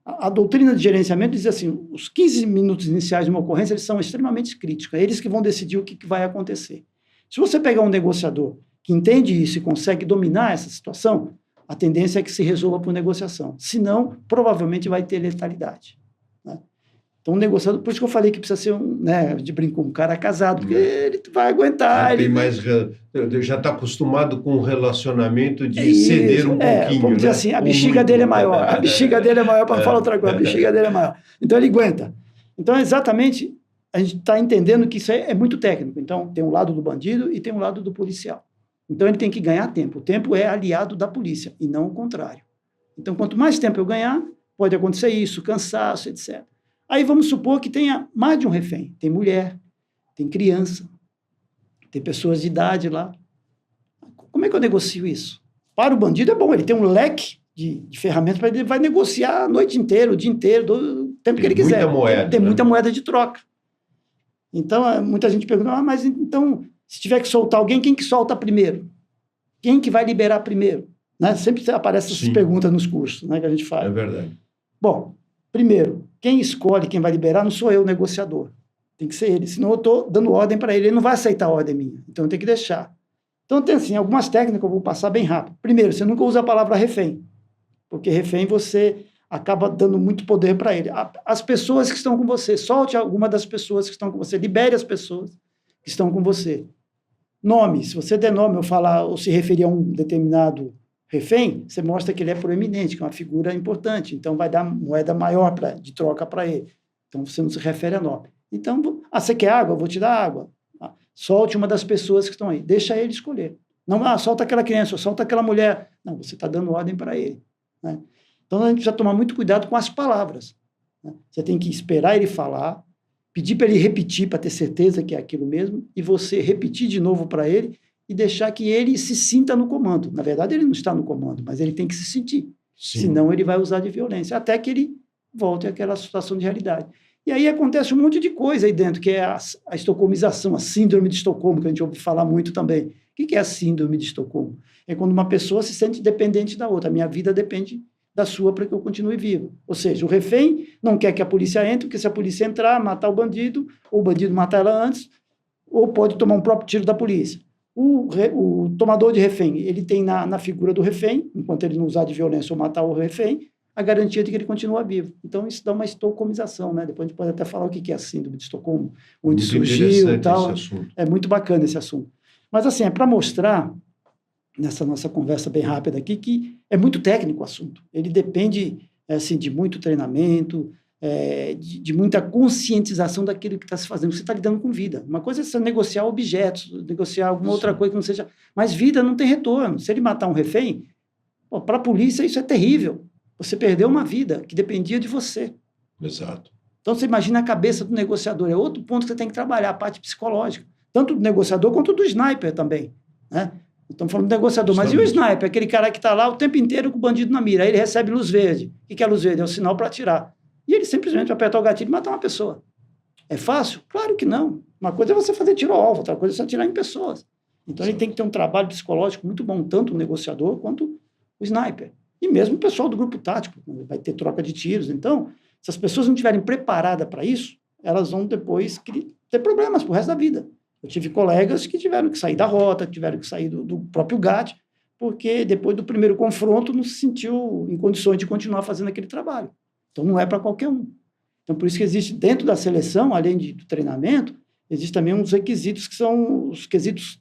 A doutrina de gerenciamento diz assim, os 15 minutos iniciais de uma ocorrência, eles são extremamente críticos, é eles que vão decidir o que vai acontecer. Se você pegar um negociador que entende isso e consegue dominar essa situação, a tendência é que se resolva por negociação. Senão, provavelmente vai ter letalidade. Né? Então, o negociador, por isso que eu falei que precisa ser de brinco, um cara casado, porque ele vai aguentar. Já está acostumado com o relacionamento de ceder um pouquinho. Vamos dizer assim, a bexiga dele é maior. A bexiga dele é maior, para não falar outra coisa, a bexiga dele é maior. Então, ele aguenta. Então, exatamente, a gente está entendendo que isso é muito técnico. Então, tem um lado do bandido e tem um lado do policial. Então, ele tem que ganhar tempo. O tempo é aliado da polícia, e não o contrário. Então, quanto mais tempo eu ganhar, pode acontecer isso, cansaço, etc. Aí vamos supor que tenha mais de um refém. Tem mulher, tem criança, tem pessoas de idade lá. Como é que eu negocio isso? Para o bandido é bom, ele tem um leque de ferramentas para ele vai negociar a noite inteira, o dia inteiro, o tempo que ele quiser. Tem muita moeda de troca. Então, muita gente pergunta, mas então, se tiver que soltar alguém, quem que solta primeiro? Quem que vai liberar primeiro? Né? Sempre aparecem essas perguntas nos cursos, né, que a gente faz. É verdade. Bom, primeiro, quem escolhe quem vai liberar não sou eu, o negociador. Tem que ser ele, senão eu estou dando ordem para ele. Ele não vai aceitar a ordem minha, então eu tenho que deixar. Então, tem assim, algumas técnicas que eu vou passar bem rápido. Primeiro, você nunca usa a palavra refém, porque refém você acaba dando muito poder para ele. As pessoas que estão com você, solte alguma das pessoas que estão com você, libere as pessoas que estão com você. Nome, se você der nome ou se referir a um determinado refém, você mostra que ele é proeminente, que é uma figura importante, então vai dar moeda maior de troca para ele. Então, você não se refere a nome. Então, você quer água? Eu vou te dar água. Solte uma das pessoas que estão aí. Deixa ele escolher. Não, solta aquela criança, solta aquela mulher. Não, você está dando ordem para ele. Né? Então, a gente precisa tomar muito cuidado com as palavras. Né? Você tem que esperar ele falar, pedir para ele repetir, para ter certeza que é aquilo mesmo, e você repetir de novo para ele e deixar que ele se sinta no comando. Na verdade, ele não está no comando, mas ele tem que se sentir. Sim. Senão, ele vai usar de violência, até que ele volte àquela situação de realidade. E aí acontece um monte de coisa aí dentro, que é a estocolmização, a síndrome de Estocolmo, que a gente ouve falar muito também. O que é a síndrome de Estocolmo? É quando uma pessoa se sente dependente da outra. A minha vida depende da sua para que eu continue vivo. Ou seja, o refém não quer que a polícia entre, porque se a polícia entrar, matar o bandido, ou o bandido matar ela antes, ou pode tomar um próprio tiro da polícia. O tomador de refém, ele tem na figura do refém, enquanto ele não usar de violência ou matar o refém, a garantia de que ele continua vivo. Então, isso dá uma estocolmização, né? Depois a gente pode até falar o que é a síndrome de Estocolmo, onde surgiu e tal. É muito bacana esse assunto. Mas, assim, é para mostrar, nessa nossa conversa bem rápida aqui, que é muito técnico o assunto. Ele depende, assim, de muito treinamento, de muita conscientização daquilo que está se fazendo. Você está lidando com vida. Uma coisa é você negociar objetos, negociar alguma outra coisa que não seja... Mas vida não tem retorno. Se ele matar um refém, para a polícia isso é terrível. Você perdeu uma vida que dependia de você. Exato. Então, você imagina a cabeça do negociador. É outro ponto que você tem que trabalhar, a parte psicológica. Tanto do negociador quanto do sniper também, né? Estamos falando do negociador, mas e o sniper? Aquele cara que está lá o tempo inteiro com o bandido na mira. Aí ele recebe luz verde. O que é luz verde? É o sinal para atirar. E ele simplesmente vai apertar o gatilho e matar uma pessoa. É fácil? Claro que não. Uma coisa é você fazer tiro ao alvo, outra coisa é você atirar em pessoas. Então, ele tem que ter um trabalho psicológico muito bom, tanto o negociador quanto o sniper. E mesmo o pessoal do grupo tático, vai ter troca de tiros. Então, se as pessoas não estiverem preparadas para isso, elas vão depois ter problemas pro resto da vida. Eu tive colegas que tiveram que sair da rota, que tiveram que sair do próprio GAT, porque depois do primeiro confronto não se sentiu em condições de continuar fazendo aquele trabalho. Então, não é para qualquer um. Então, por isso que existe, dentro da seleção, além do treinamento, existe também uns requisitos que são os quesitos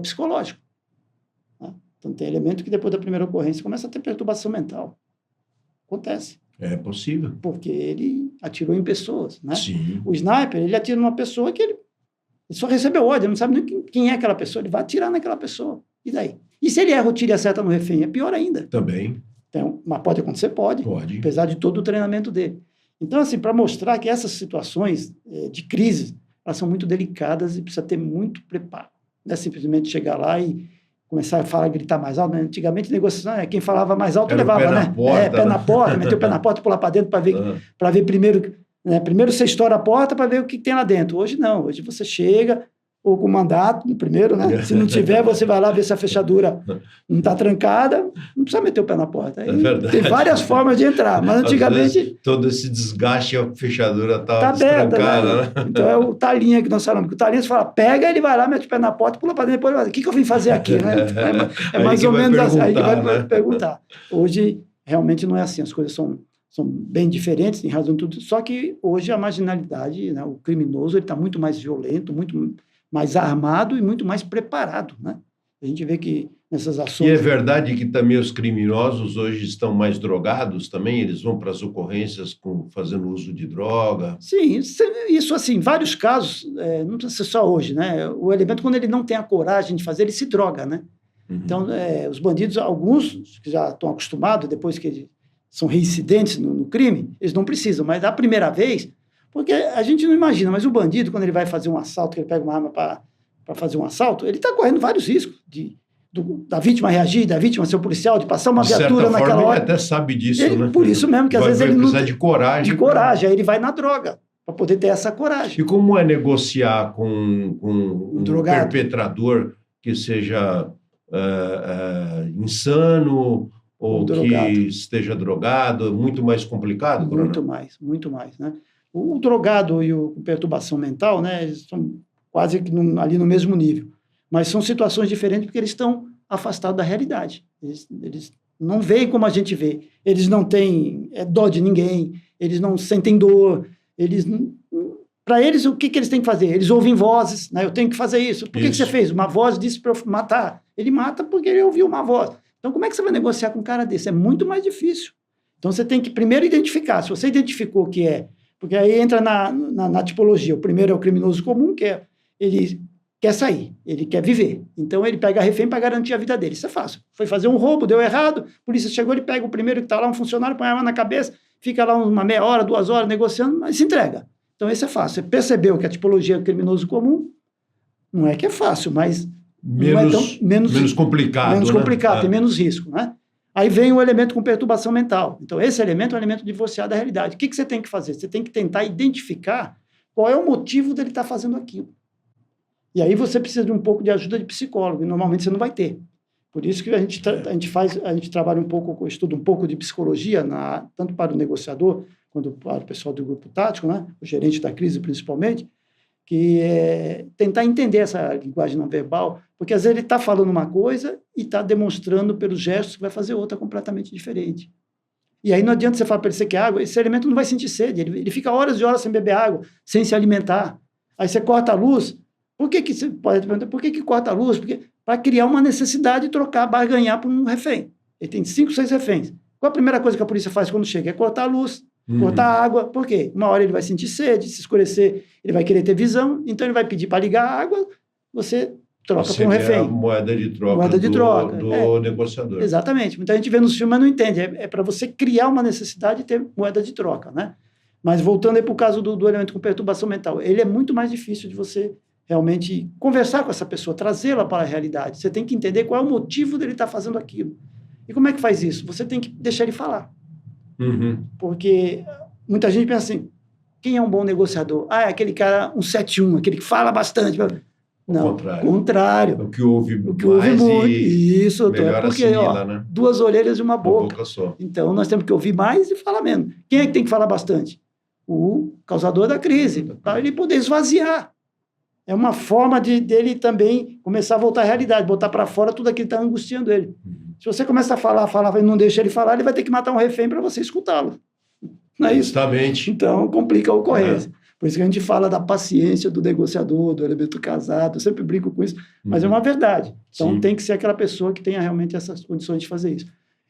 psicológicos. Né? Então, tem elemento que depois da primeira ocorrência começa a ter perturbação mental. Acontece. É possível. Porque ele atirou em pessoas, né? Sim. O sniper, ele atira numa pessoa que ele só recebeu ordem, ele não sabe nem quem é aquela pessoa, ele vai atirar naquela pessoa. E daí? E se ele erra o tiro e acerta no refém? É pior ainda. Também. Então, mas pode acontecer? Pode. Apesar de todo o treinamento dele. Então, assim, para mostrar que essas situações de crise, elas são muito delicadas e precisa ter muito preparo. Não é simplesmente chegar lá e começar a falar, gritar mais alto. Né? Antigamente, negociação, quem falava mais alto levava, pé né? Na porta, pé na porta, meter o pé na porta e pular para dentro para ver primeiro... Né? Primeiro você estoura a porta para ver o que tem lá dentro. Hoje não. Hoje você chega... ou com mandato, primeiro, né? Se não tiver, você vai lá ver se a fechadura não está trancada, não precisa meter o pé na porta. Aí tem várias formas de entrar, mas antigamente... todo esse desgaste, a fechadura está trancada, né? Então é o talinha que nós falamos. O talinha, você fala, pega, ele vai lá, mete o pé na porta, pula para dentro, depois ele vai, o que eu vim fazer aqui? Né? É mais ou menos assim, aí que vai perguntar. Hoje, realmente não é assim, as coisas são bem diferentes em razão de tudo, só que hoje a marginalidade, né, o criminoso, ele está muito mais violento, muito mais armado e muito mais preparado, né? A gente vê que nessas ações... E é verdade que também os criminosos hoje estão mais drogados também? Eles vão para as ocorrências fazendo uso de droga? Sim, isso assim, em vários casos, não precisa ser só hoje, né? O elemento, quando ele não tem a coragem de fazer, ele se droga, né? Uhum. Então, os bandidos, alguns que já estão acostumados, depois que eles são reincidentes no crime, eles não precisam, mas da primeira vez... Porque a gente não imagina, mas o bandido, quando ele vai fazer um assalto, que ele pega uma arma para fazer um assalto, ele está correndo vários riscos da vítima reagir, da vítima ser o policial, de passar uma viatura naquela hora. Ele até sabe disso, né? Por isso mesmo, que às vezes ele não precisa de coragem. De coragem, aí ele vai na droga, para poder ter essa coragem. E como é negociar com um perpetrador que seja insano ou que esteja drogado? Muito mais complicado, Muito mais, né? O drogado e o perturbação mental, né, eles estão quase ali no mesmo nível. Mas são situações diferentes porque eles estão afastados da realidade. Eles não veem como a gente vê. Eles não têm dó de ninguém, eles não sentem dor. Para eles, o que eles têm que fazer? Eles ouvem vozes, né? Eu tenho que fazer isso. Por que você fez? Uma voz disse para eu matar. Ele mata porque ele ouviu uma voz. Então, como é que você vai negociar com um cara desse? É muito mais difícil. Então, você tem que primeiro identificar. Se você identificou que porque aí entra na tipologia. O primeiro é o criminoso comum, que ele quer sair, ele quer viver. Então, ele pega a refém para garantir a vida dele. Isso é fácil. Foi fazer um roubo, deu errado, a polícia chegou, ele pega o primeiro que está lá, um funcionário, põe a arma na cabeça, fica lá uma meia hora, 2 horas negociando, mas se entrega. Então, esse é fácil. Você percebeu que a tipologia é o criminoso comum, não é que é fácil, mas menos complicado. Menos complicado, tem menos risco, né? Aí vem o elemento com perturbação mental. Então, esse elemento é um elemento divorciado da realidade. O que você tem que fazer? Você tem que tentar identificar qual é o motivo dele estar fazendo aquilo. E aí você precisa de um pouco de ajuda de psicólogo, e normalmente você não vai ter. Por isso que a gente trabalha um pouco, estuda um pouco de psicologia, tanto para o negociador, quanto para o pessoal do grupo tático, né? O gerente da crise principalmente, que é tentar entender essa linguagem não verbal, porque às vezes ele está falando uma coisa e está demonstrando pelos gestos que vai fazer outra completamente diferente. E aí não adianta você falar para ele que você quer água, esse elemento não vai sentir sede, ele fica horas e horas sem beber água, sem se alimentar. Aí você corta a luz. Por que você pode perguntar, por que corta a luz? Porque para criar uma necessidade de trocar, barganhar por um refém. Ele tem 5, 6 reféns. Qual a primeira coisa que a polícia faz quando chega? É cortar a luz, cortar a água. Por quê? Uma hora ele vai sentir sede, se escurecer, ele vai querer ter visão, então ele vai pedir para ligar a água, você troca por um refém. A moeda de troca do negociador. Exatamente. Muita gente vê nos filmes, mas não entende. É para você criar uma necessidade de ter moeda de troca, né? Mas voltando aí para o caso do elemento com perturbação mental, ele é muito mais difícil de você realmente conversar com essa pessoa, trazê-la para a realidade. Você tem que entender qual é o motivo dele estar fazendo aquilo. E como é que faz isso? Você tem que deixar ele falar. Porque muita gente pensa assim, quem é um bom negociador? É aquele cara 171, aquele que fala bastante. Não, contrário. O que ouve muito. Isso, melhor porque, assimila, né? 2 orelhas e uma boca. Uma boca só. Então, nós temos que ouvir mais e falar menos. Quem é que tem que falar bastante? O causador da crise, para ele poder esvaziar. É uma forma dele também começar a voltar à realidade, botar para fora tudo aquilo que está angustiando ele. Se você começa a falar e não deixa ele falar, ele vai ter que matar um refém para você escutá-lo. Não é isso? Justamente. Então, complica a ocorrência. Por isso que a gente fala da paciência do negociador, do elemento casado, eu sempre brinco com isso, mas é uma verdade. Então, tem que ser aquela pessoa que tenha realmente essas condições de fazer isso.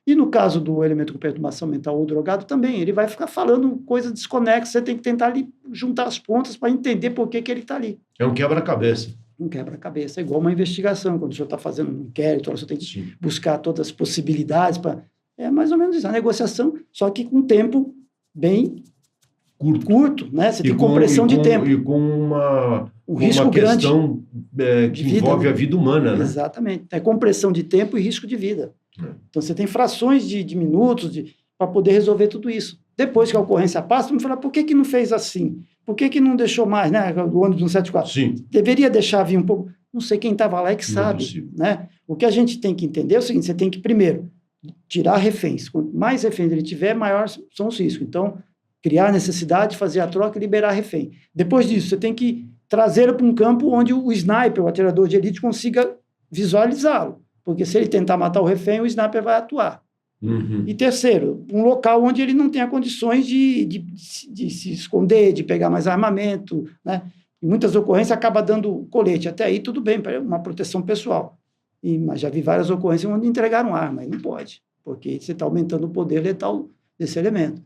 E no caso do elemento com perturbação mental ou drogado também, ele vai ficar falando coisas desconexas, você tem que tentar ali juntar as pontas para entender por que ele está ali. É um quebra-cabeça. Um quebra-cabeça, é igual uma investigação, quando o senhor está fazendo um inquérito, o senhor tem que buscar todas as possibilidades para... É mais ou menos isso, a negociação, só que com tempo bem curto, né? Você tem compressão de tempo. E com um risco uma grande questão que envolve a vida humana, né? Exatamente. É compressão de tempo e risco de vida. Então, você tem frações de minutos para poder resolver tudo isso. Depois que a ocorrência passa, vamos falar, por que não fez assim? Por que não deixou mais, né? O ônibus 174. Sim. Deveria deixar vir um pouco. Não sei quem estava lá é que sabe, né? O que a gente tem que entender é o seguinte, você tem que, primeiro, tirar reféns. Quanto mais reféns ele tiver, maior são os riscos. Então, criar a necessidade de fazer a troca e liberar refém. Depois disso, você tem que trazê-lo para um campo onde o sniper, o atirador de elite, consiga visualizá-lo. Porque se ele tentar matar o refém, o sniper vai atuar. E terceiro, um local onde ele não tenha condições de se esconder, de pegar mais armamento, né? Em muitas ocorrências acaba dando colete. Até aí tudo bem, uma proteção pessoal. Mas já vi várias ocorrências onde entregaram arma, e não pode, porque você está aumentando o poder letal desse elemento.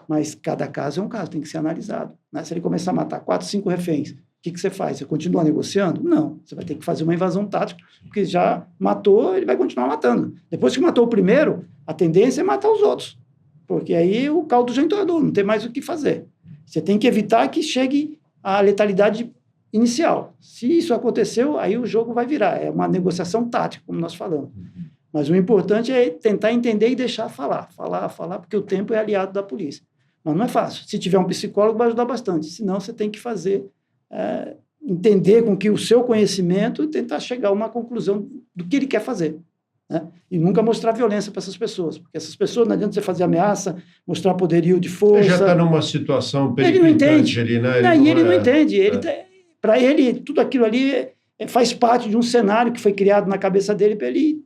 Mas cada caso é um caso, tem que ser analisado, né? Se ele começar a matar 4, 5 reféns, o que você faz? Você continua negociando? Não. Você vai ter que fazer uma invasão tática, porque já matou, ele vai continuar matando. Depois que matou o primeiro, a tendência é matar os outros, porque aí o caldo já entornou, não tem mais o que fazer. Você tem que evitar que chegue à letalidade inicial. Se isso aconteceu, aí o jogo vai virar. É uma negociação tática, como nós falamos. Mas o importante é tentar entender e deixar falar, porque o tempo é aliado da polícia. Mas não é fácil. Se tiver um psicólogo, vai ajudar bastante. Senão, você tem que fazer... entender com que o seu conhecimento e tentar chegar a uma conclusão do que ele quer fazer, né? E nunca mostrar violência para essas pessoas, porque essas pessoas, não adianta você fazer ameaça, mostrar poderio de força. Ele já está numa situação periclitante. Ele não entende. Ali, né? Ele não entende. Para ele, tudo aquilo ali faz parte de um cenário que foi criado na cabeça dele para ele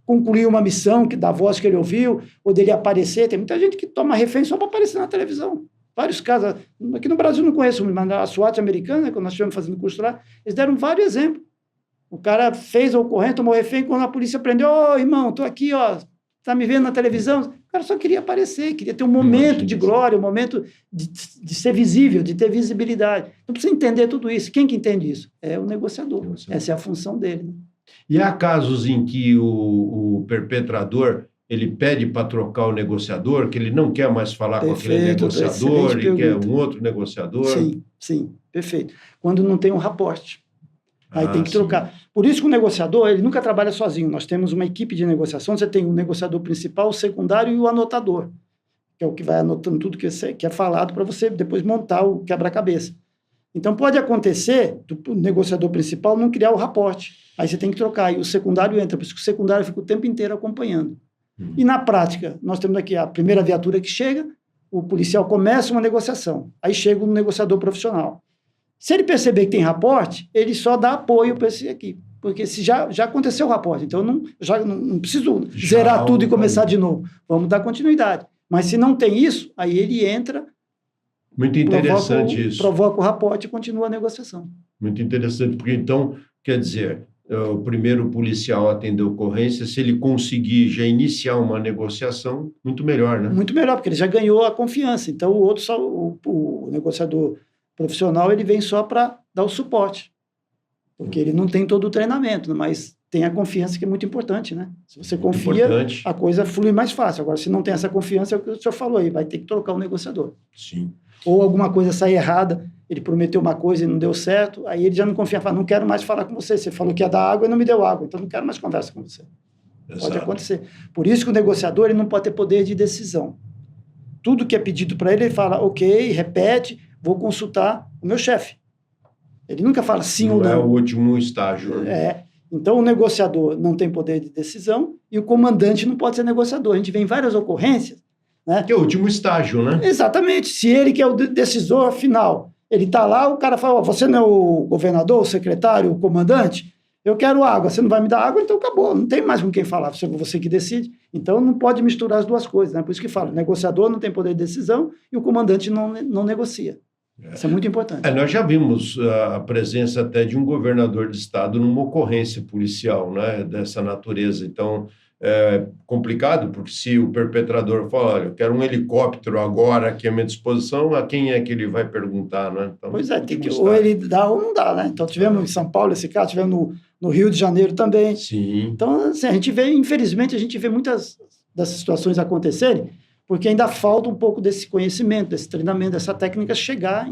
concluir uma missão da voz que ele ouviu, ou dele aparecer. Tem muita gente que toma refém só para aparecer na televisão. Vários casos. Aqui no Brasil não conheço, mas a SWAT americana, quando nós estivemos fazendo curso lá, eles deram vários exemplos. O cara fez a ocorrência, tomou refém, quando a polícia prendeu, irmão, estou aqui, tá me vendo na televisão? O cara só queria aparecer, queria ter um momento de glória, um momento de ser visível, de ter visibilidade. Então precisa entender tudo isso. Quem que entende isso? É o negociador. Essa é a função dele. Né? E há casos em que o perpetrador... ele pede para trocar o negociador, que ele não quer mais falar com aquele negociador e quer um outro negociador. Sim, perfeito. Quando não tem um raporte. Aí tem que trocar. Por isso que o negociador, ele nunca trabalha sozinho. Nós temos uma equipe de negociação, você tem o negociador principal, o secundário e o anotador, que é o que vai anotando tudo que é falado para você depois montar o quebra-cabeça. Então, pode acontecer do negociador principal não criar o raporte. Aí você tem que trocar, e o secundário entra, por isso que o secundário fica o tempo inteiro acompanhando. E na prática, nós temos aqui a primeira viatura que chega, o policial começa uma negociação, aí chega um negociador profissional. Se ele perceber que tem raporte, ele só dá apoio para esse aqui, porque se já aconteceu o raporte, então não preciso zerar tudo e começar de novo. Vamos dar continuidade. Mas se não tem isso, aí ele entra... Muito interessante isso. Provoca o raporte e continua a negociação. Muito interessante, porque então, quer dizer, o primeiro policial atender a ocorrência, se ele conseguir já iniciar uma negociação, muito melhor, né? Muito melhor, porque ele já ganhou a confiança. Então, o outro, o negociador profissional, ele vem só para dar o suporte, porque ele não tem todo o treinamento, mas tem a confiança, que é muito importante, né? Se você confia, a coisa flui mais fácil. Agora, se não tem essa confiança, é o que o senhor falou aí, vai ter que trocar o negociador. Sim. Ou alguma coisa sai errada, ele prometeu uma coisa e não deu certo, aí ele já não confia, fala, não quero mais falar com você falou que ia dar água e não me deu água, então não quero mais conversa com você. Exato. Pode acontecer. Por isso que o negociador ele não pode ter poder de decisão. Tudo que é pedido para ele, ele fala, ok, repete, vou consultar o meu chefe. Ele nunca fala sim ou não. É o último estágio. Então, o negociador não tem poder de decisão e o comandante não pode ser negociador. A gente vê em várias ocorrências, né? Que é o último estágio, né? Exatamente. Se ele que é o decisor final, ele está lá, o cara fala, você não é o governador, o secretário, o comandante? Eu quero água, você não vai me dar água, então acabou. Não tem mais com quem falar, você que decide. Então, não pode misturar as duas coisas, né? Por isso que fala, o negociador não tem poder de decisão e o comandante não negocia. Isso é muito importante. Nós já vimos a presença até de um governador de estado numa ocorrência policial, né, dessa natureza. Então, é complicado, porque se o perpetrador fala, olha, eu quero um helicóptero agora aqui à minha disposição, a quem é que ele vai perguntar, né? Então, pois é, tem que, ou ele dá ou não dá, né? Então, tivemos em São Paulo esse caso, tivemos no Rio de Janeiro também. Sim. Então, assim, a gente vê, infelizmente, muitas dessas situações acontecerem, porque ainda falta um pouco desse conhecimento, desse treinamento, dessa técnica chegar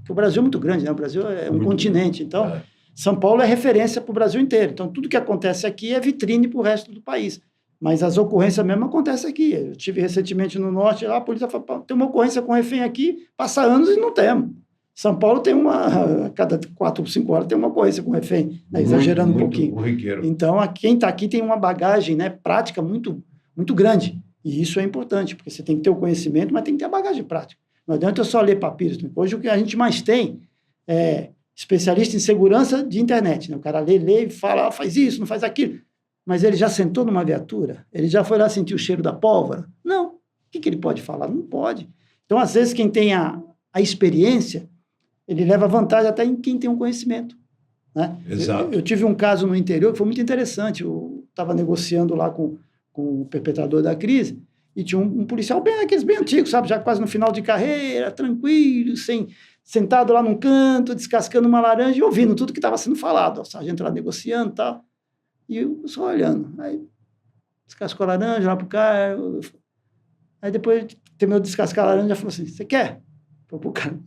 porque o Brasil é muito grande, né? O Brasil é um continente, então São Paulo é referência para o Brasil inteiro, então tudo que acontece aqui é vitrine para o resto do país, mas as ocorrências mesmo acontecem aqui. Eu tive recentemente no Norte, lá a polícia fala, tem uma ocorrência com refém aqui, passa anos e não temos. São Paulo tem a cada 4 ou 5 horas tem uma ocorrência com refém, né? Exagerando um pouquinho. Corriqueiro. Então, quem está aqui tem uma bagagem, né, prática muito, muito grande. E isso é importante, porque você tem que ter o conhecimento, mas tem que ter a bagagem prática. Não adianta eu só ler papiros. Hoje o que a gente mais tem é especialista em segurança de internet, né? O cara lê e fala, faz isso, não faz aquilo. Mas ele já sentou numa viatura? Ele já foi lá sentir o cheiro da pólvora? Não. O que ele pode falar? Não pode. Então, às vezes, quem tem a experiência, ele leva vantagem até em quem tem um conhecimento, né? Exato. Eu tive um caso no interior que foi muito interessante. Eu estava negociando lá com o perpetrador da crise, e tinha um policial aqueles bem antigos, sabe, já quase no final de carreira, tranquilo, sentado lá num canto, descascando uma laranja e ouvindo tudo que estava sendo falado. O sargento lá negociando e tal, e eu só olhando. Aí descascou a laranja lá pro cara, aí depois terminou de descascar a laranja e falou assim, você quer? Pro cara.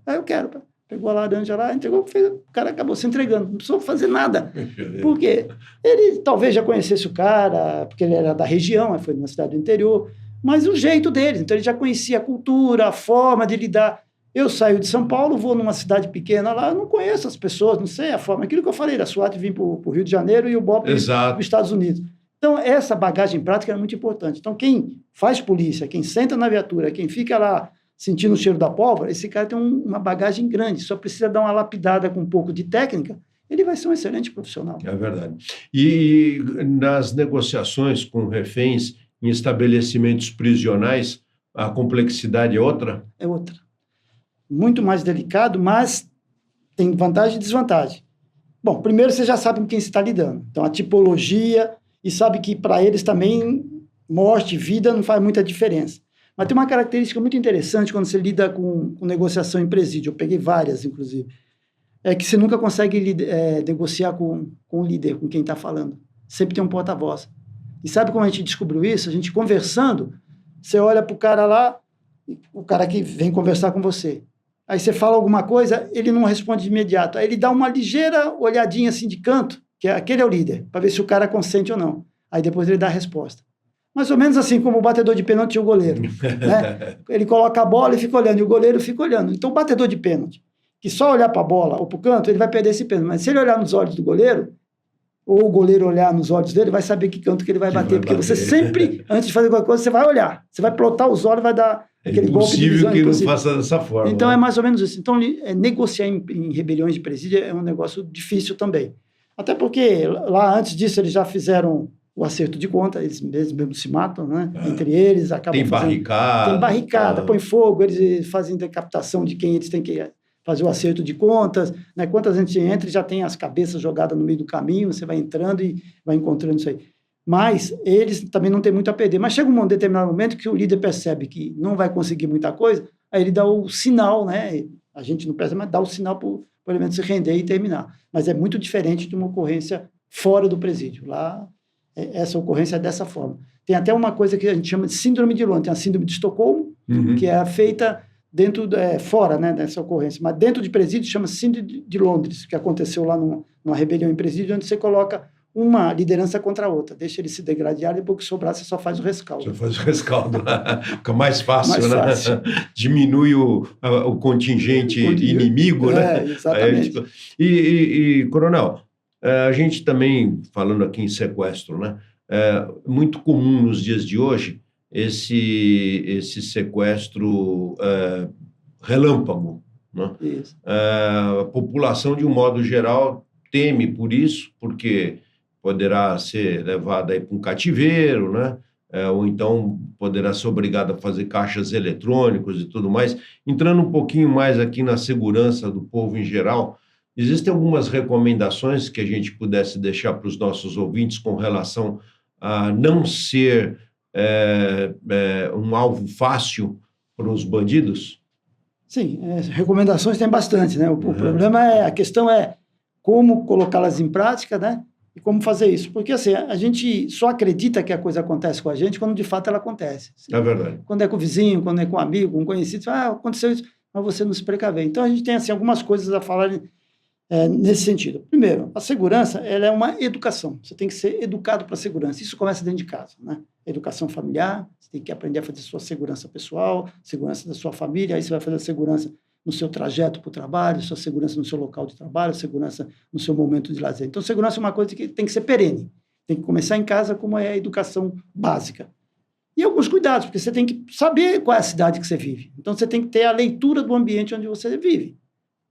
Aí eu quero. Pegou a laranja lá, entregou, o cara acabou se entregando, não precisou fazer nada. Por quê? Ele talvez já conhecesse o cara, porque ele era da região, foi numa cidade do interior, mas o jeito dele, então ele já conhecia a cultura, a forma de lidar. Eu saio de São Paulo, vou numa cidade pequena lá, eu não conheço as pessoas, não sei a forma. Aquilo que eu falei, da SWAT vir para o Rio de Janeiro e o BOP para os Estados Unidos. Então, essa bagagem prática é muito importante. Então, quem faz polícia, quem senta na viatura, quem fica lá sentindo o cheiro da pólvora, esse cara tem uma bagagem grande, só precisa dar uma lapidada com um pouco de técnica, ele vai ser um excelente profissional. É verdade. E nas negociações com reféns em estabelecimentos prisionais, a complexidade é outra? É outra. Muito mais delicado, mas tem vantagem e desvantagem. Bom, primeiro você já sabe com quem você está lidando, então a tipologia, e sabe que para eles também morte, vida não faz muita diferença. Mas tem uma característica muito interessante quando você lida com negociação em presídio. Eu peguei várias, inclusive. É que você nunca consegue negociar com o líder, com quem está falando. Sempre tem um porta-voz. E sabe como a gente descobriu isso? A gente conversando, você olha para o cara lá, o cara que vem conversar com você. Aí você fala alguma coisa, ele não responde de imediato. Aí ele dá uma ligeira olhadinha assim de canto, que aquele é o líder, para ver se o cara consente ou não. Aí depois ele dá a resposta. Mais ou menos assim como o batedor de pênalti e o goleiro. Né? Ele coloca a bola e fica olhando, e o goleiro fica olhando. Então o batedor de pênalti, que só olhar para a bola ou para o canto, ele vai perder esse pênalti. Mas se ele olhar nos olhos do goleiro, ou o goleiro olhar nos olhos dele, vai saber que canto que ele vai bater. Porque você sempre, antes de fazer qualquer coisa, você vai olhar. Você vai plotar os olhos e vai dar aquele golpe de visão. É impossível que não faça dessa forma. Então, é mais ou menos isso. Então, negociar em rebeliões de presídio é um negócio difícil também. Até porque, lá antes disso, eles já fizeram o acerto de conta, eles mesmos se matam, né? Entre eles, acabam Tem barricada. Tem barricada, põe fogo, eles fazem decapitação de quem eles têm que fazer o acerto de contas, né? Quantas gente entra e já tem as cabeças jogadas no meio do caminho, você vai entrando e vai encontrando isso aí. Mas eles também não têm muito a perder. Mas chega um determinado momento que o líder percebe que não vai conseguir muita coisa, aí ele dá o sinal, né? A gente não percebe, mas dá o sinal para o elemento se render e terminar. Mas é muito diferente de uma ocorrência fora do presídio. Lá, essa ocorrência é dessa forma. Tem até uma coisa que a gente chama de síndrome de Londres. Tem a síndrome de Estocolmo, que é feita dentro, fora, né, dessa ocorrência. Mas dentro de presídio chama síndrome de Londres, que aconteceu lá numa rebelião em presídio, onde você coloca uma liderança contra a outra. Deixa ele se degradar, depois que sobrar, você só faz o rescaldo. Só faz o rescaldo. Fica mais fácil, né? Fácil. Diminui o contingente inimigo, né? Exatamente. Coronel, a gente também, falando aqui em sequestro, né? É muito comum nos dias de hoje esse sequestro relâmpago, né? Isso. A população, de um modo geral, teme por isso, porque poderá ser levada aí para um cativeiro, né? Ou então poderá ser obrigado a fazer caixas eletrônicos e tudo mais. Entrando um pouquinho mais aqui na segurança do povo em geral, existem algumas recomendações que a gente pudesse deixar para os nossos ouvintes com relação a não ser um alvo fácil para os bandidos? Sim, recomendações tem bastante, né? O problema a questão é como colocá-las em prática, né? E como fazer isso. Porque, assim, a gente só acredita que a coisa acontece com a gente quando, de fato, ela acontece. Assim, é verdade. Quando é com o vizinho, quando é com um amigo, um conhecido, você fala, aconteceu isso, mas você não se precaver. Então, a gente tem, assim, algumas coisas a falar nesse sentido. Primeiro, a segurança, ela é uma educação. Você tem que ser educado para a segurança. Isso começa dentro de casa, né? Educação familiar, você tem que aprender a fazer sua segurança pessoal, segurança da sua família, aí você vai fazer a segurança no seu trajeto para o trabalho, sua segurança no seu local de trabalho, segurança no seu momento de lazer. Então, segurança é uma coisa que tem que ser perene. Tem que começar em casa, como é a educação básica. E alguns cuidados, porque você tem que saber qual é a cidade que você vive. Então, você tem que ter a leitura do ambiente onde você vive.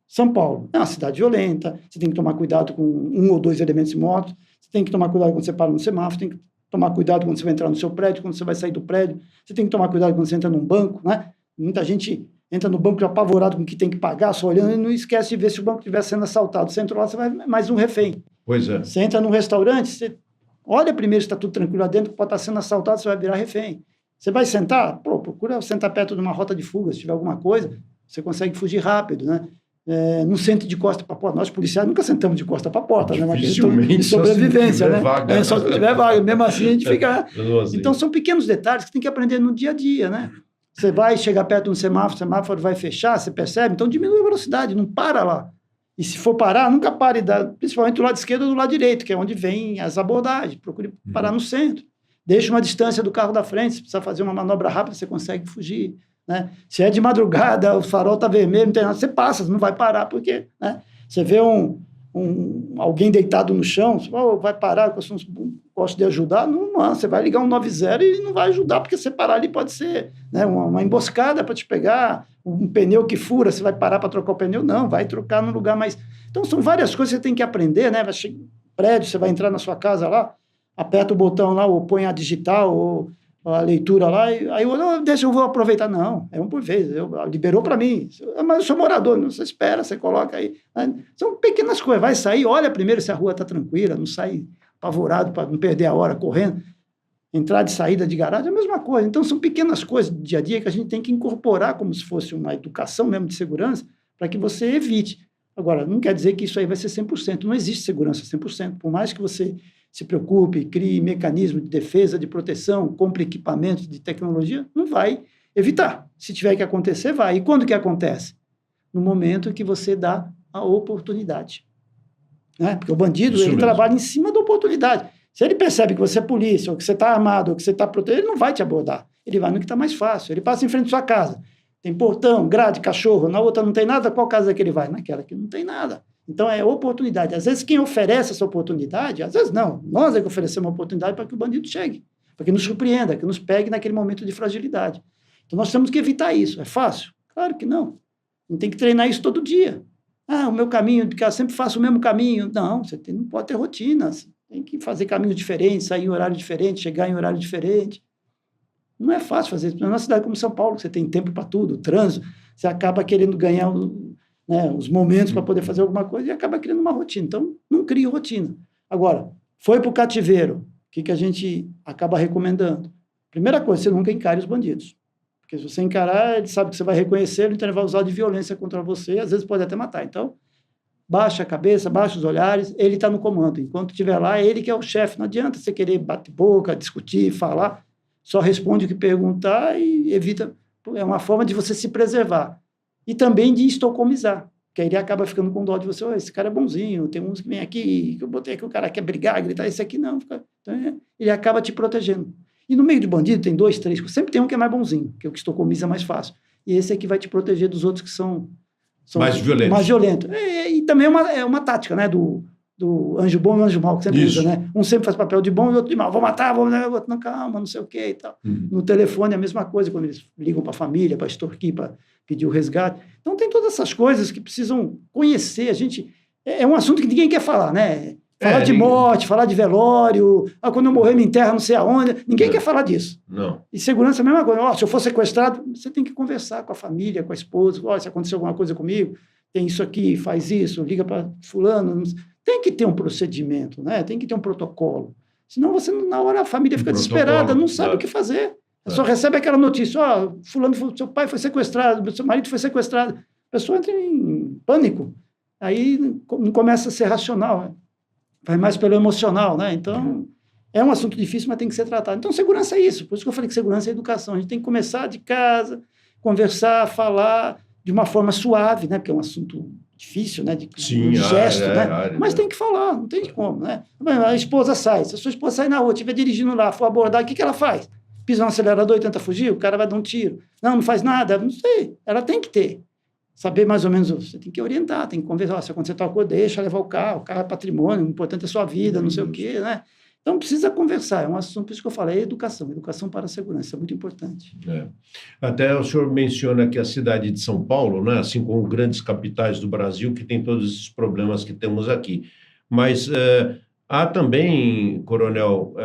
São Paulo é uma cidade violenta, você tem que tomar cuidado com 1 ou 2 elementos em moto, você tem que tomar cuidado quando você para no semáforo, tem que tomar cuidado quando você vai entrar no seu prédio, quando você vai sair do prédio, você tem que tomar cuidado quando você entra num banco, né? Muita gente entra no banco apavorado com o que tem que pagar, só olhando, e não esquece de ver se o banco estiver sendo assaltado. Você entra lá, você vai mais um refém. Pois é. Você entra num restaurante, você olha primeiro se está tudo tranquilo lá dentro, pode estar sendo assaltado, você vai virar refém. Você vai sentar, procura sentar perto de uma rota de fuga, se tiver alguma coisa, você consegue fugir rápido, né? Não sente de costa para a porta. Nós, policiais, nunca sentamos de costa para a porta, né? Uma questão de sobrevivência, né? Vaga. Só se tiver vaga. Mesmo assim, a gente fica... Então, são pequenos detalhes que tem que aprender no dia a dia, né? Você vai chegar perto de um semáforo, o semáforo vai fechar, você percebe? Então, diminui a velocidade, não para lá. E se for parar, nunca pare, principalmente do lado esquerdo ou do lado direito, que é onde vem as abordagens. Procure parar no centro. Deixe uma distância do carro da frente. Se precisar fazer uma manobra rápida, você consegue fugir. Né? Se é de madrugada, o farol está vermelho, não tem nada, você passa, não vai parar, porque, né? Você vê alguém deitado no chão, você vai parar, gosto de ajudar, não, você vai ligar 190 e não vai ajudar, porque você parar ali pode ser, né, uma emboscada para te pegar, um pneu que fura, você vai parar para trocar o pneu, não, vai trocar no lugar mais... Então, são várias coisas que você tem que aprender, né? Vai chegar no prédio, você vai entrar na sua casa lá, aperta o botão lá, ou põe a digital, ou a leitura lá, e aí deixa eu vou aproveitar. Não, é um por vez, liberou para mim. Mas eu sou morador, não, você espera, você coloca aí. São pequenas coisas, vai sair, olha primeiro se a rua está tranquila, não sai apavorado para não perder a hora correndo. Entrada e saída de garagem é a mesma coisa. Então, são pequenas coisas do dia a dia que a gente tem que incorporar como se fosse uma educação mesmo de segurança, para que você evite. Agora, não quer dizer que isso aí vai ser 100%, não existe segurança 100%, por mais que você se preocupe, crie mecanismos de defesa, de proteção, compre equipamentos de tecnologia, não vai evitar. Se tiver que acontecer, vai. E quando que acontece? no momento que você dá a oportunidade. Né? Porque o bandido, Isso ele mesmo. trabalha em cima da oportunidade. Se ele percebe que você é polícia, ou que você está armado, ou que você está protegido, ele não vai te abordar. Ele vai no que está mais fácil. Ele passa em frente à sua casa. Tem portão, grade, cachorro. Na outra não tem nada, qual casa é que ele vai? Naquela que não tem nada. Então, é oportunidade. Às vezes, quem oferece essa oportunidade, às vezes não. Nós é que oferecemos uma oportunidade para que o bandido chegue, para que nos surpreenda, que nos pegue naquele momento de fragilidade. Então, nós temos que evitar isso. É fácil? Claro que não. A gente tem que treinar isso todo dia. O meu caminho, porque eu sempre faço o mesmo caminho. Não, não pode ter rotina. Você tem que fazer caminhos diferentes, sair em horário diferente, chegar em horário diferente. Não é fácil fazer isso. Numa cidade como São Paulo, você tem tempo para tudo, trânsito, você acaba querendo ganhar os momentos para poder fazer alguma coisa e acaba criando uma rotina. Então, não crie rotina. Agora, foi para o cativeiro, o que a gente acaba recomendando? Primeira coisa, você nunca encare os bandidos. Porque se você encarar, ele sabe que você vai reconhecer, então ele vai usar de violência contra você, às vezes pode até matar. Então, baixa a cabeça, baixa os olhares, ele está no comando. Enquanto estiver lá, ele que é o chefe. Não adianta você querer bater boca, discutir, falar. Só responde o que perguntar e evita. É uma forma de você se preservar. E também de estocomizar, que aí ele acaba ficando com dó de você. Esse cara é bonzinho, tem uns que vem aqui, que eu botei aqui, o cara quer brigar, gritar, esse aqui não. Então, ele acaba te protegendo. E no meio de bandido tem 2, 3, sempre tem um que é mais bonzinho, que é o que estocomiza mais fácil. E esse aqui vai te proteger dos outros que são mais violentos. Mais violentos. E também é uma tática, né, do anjo bom e anjo mau, que sempre usa, né? Um sempre faz papel de bom e outro de mal. Vou matar, o outro, não, calma, não sei o quê e tal. No telefone é a mesma coisa, quando eles ligam para a família, para extorquir, para pedir o resgate. Então, tem todas essas coisas que precisam conhecer. A gente... É um assunto que ninguém quer falar, né? Falar de morte, falar de velório, quando eu morrer me enterra não sei aonde. Ninguém quer falar disso. Não. E segurança é a mesma coisa. Se eu for sequestrado, você tem que conversar com a família, com a esposa. Se aconteceu alguma coisa comigo, tem isso aqui, faz isso, liga para fulano. Tem que ter um procedimento, né? Tem que ter um protocolo. Senão, na hora, a família fica desesperada, não sabe o que fazer. Só recebe aquela notícia, fulano, seu pai foi sequestrado, seu marido foi sequestrado. A pessoa entra em pânico. Aí não começa a ser racional, né? Vai mais pelo emocional, né? Então, é um assunto difícil, mas tem que ser tratado. Então, segurança é isso. Por isso que eu falei que segurança é educação. A gente tem que começar de conversar, falar de uma forma suave, né? Porque é um assunto difícil, né? Sim, gesto, né? Mas tem que falar, não tem como, né? A esposa sai. Se a sua esposa sair na rua, estiver dirigindo lá, for abordar, o que ela faz? Pisa no acelerador e tenta fugir? O cara vai dar um tiro. Não faz nada. Não sei. Ela tem que ter. Saber mais ou menos, você tem que orientar, tem que conversar, se acontecer tal coisa, deixa levar o carro é patrimônio, o importante é a sua vida, não sei o quê, né? Então, precisa conversar, é um assunto, por isso que eu falei, educação para a segurança, é muito importante. Até o senhor menciona que a cidade de São Paulo, né, assim como grandes capitais do Brasil, que tem todos esses problemas que temos aqui, mas há também, coronel,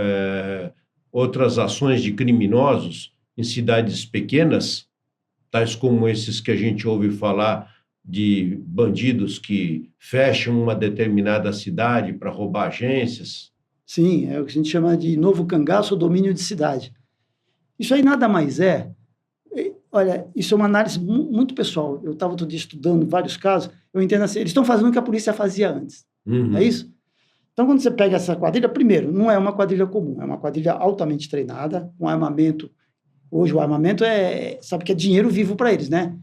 outras ações de criminosos em cidades pequenas, tais como esses que a gente ouve falar de bandidos que fecham uma determinada cidade para roubar agências? Sim, é o que a gente chama de novo cangaço ou domínio de cidade. Isso aí nada mais olha, isso é uma análise muito pessoal. Eu estava outro dia estudando vários casos, eu entendo assim, eles estão fazendo o que a polícia fazia antes, é isso? Então, quando você pega essa quadrilha, primeiro, não é uma quadrilha comum, é uma quadrilha altamente treinada, com armamento. Hoje o armamento sabe que é dinheiro vivo para eles, né?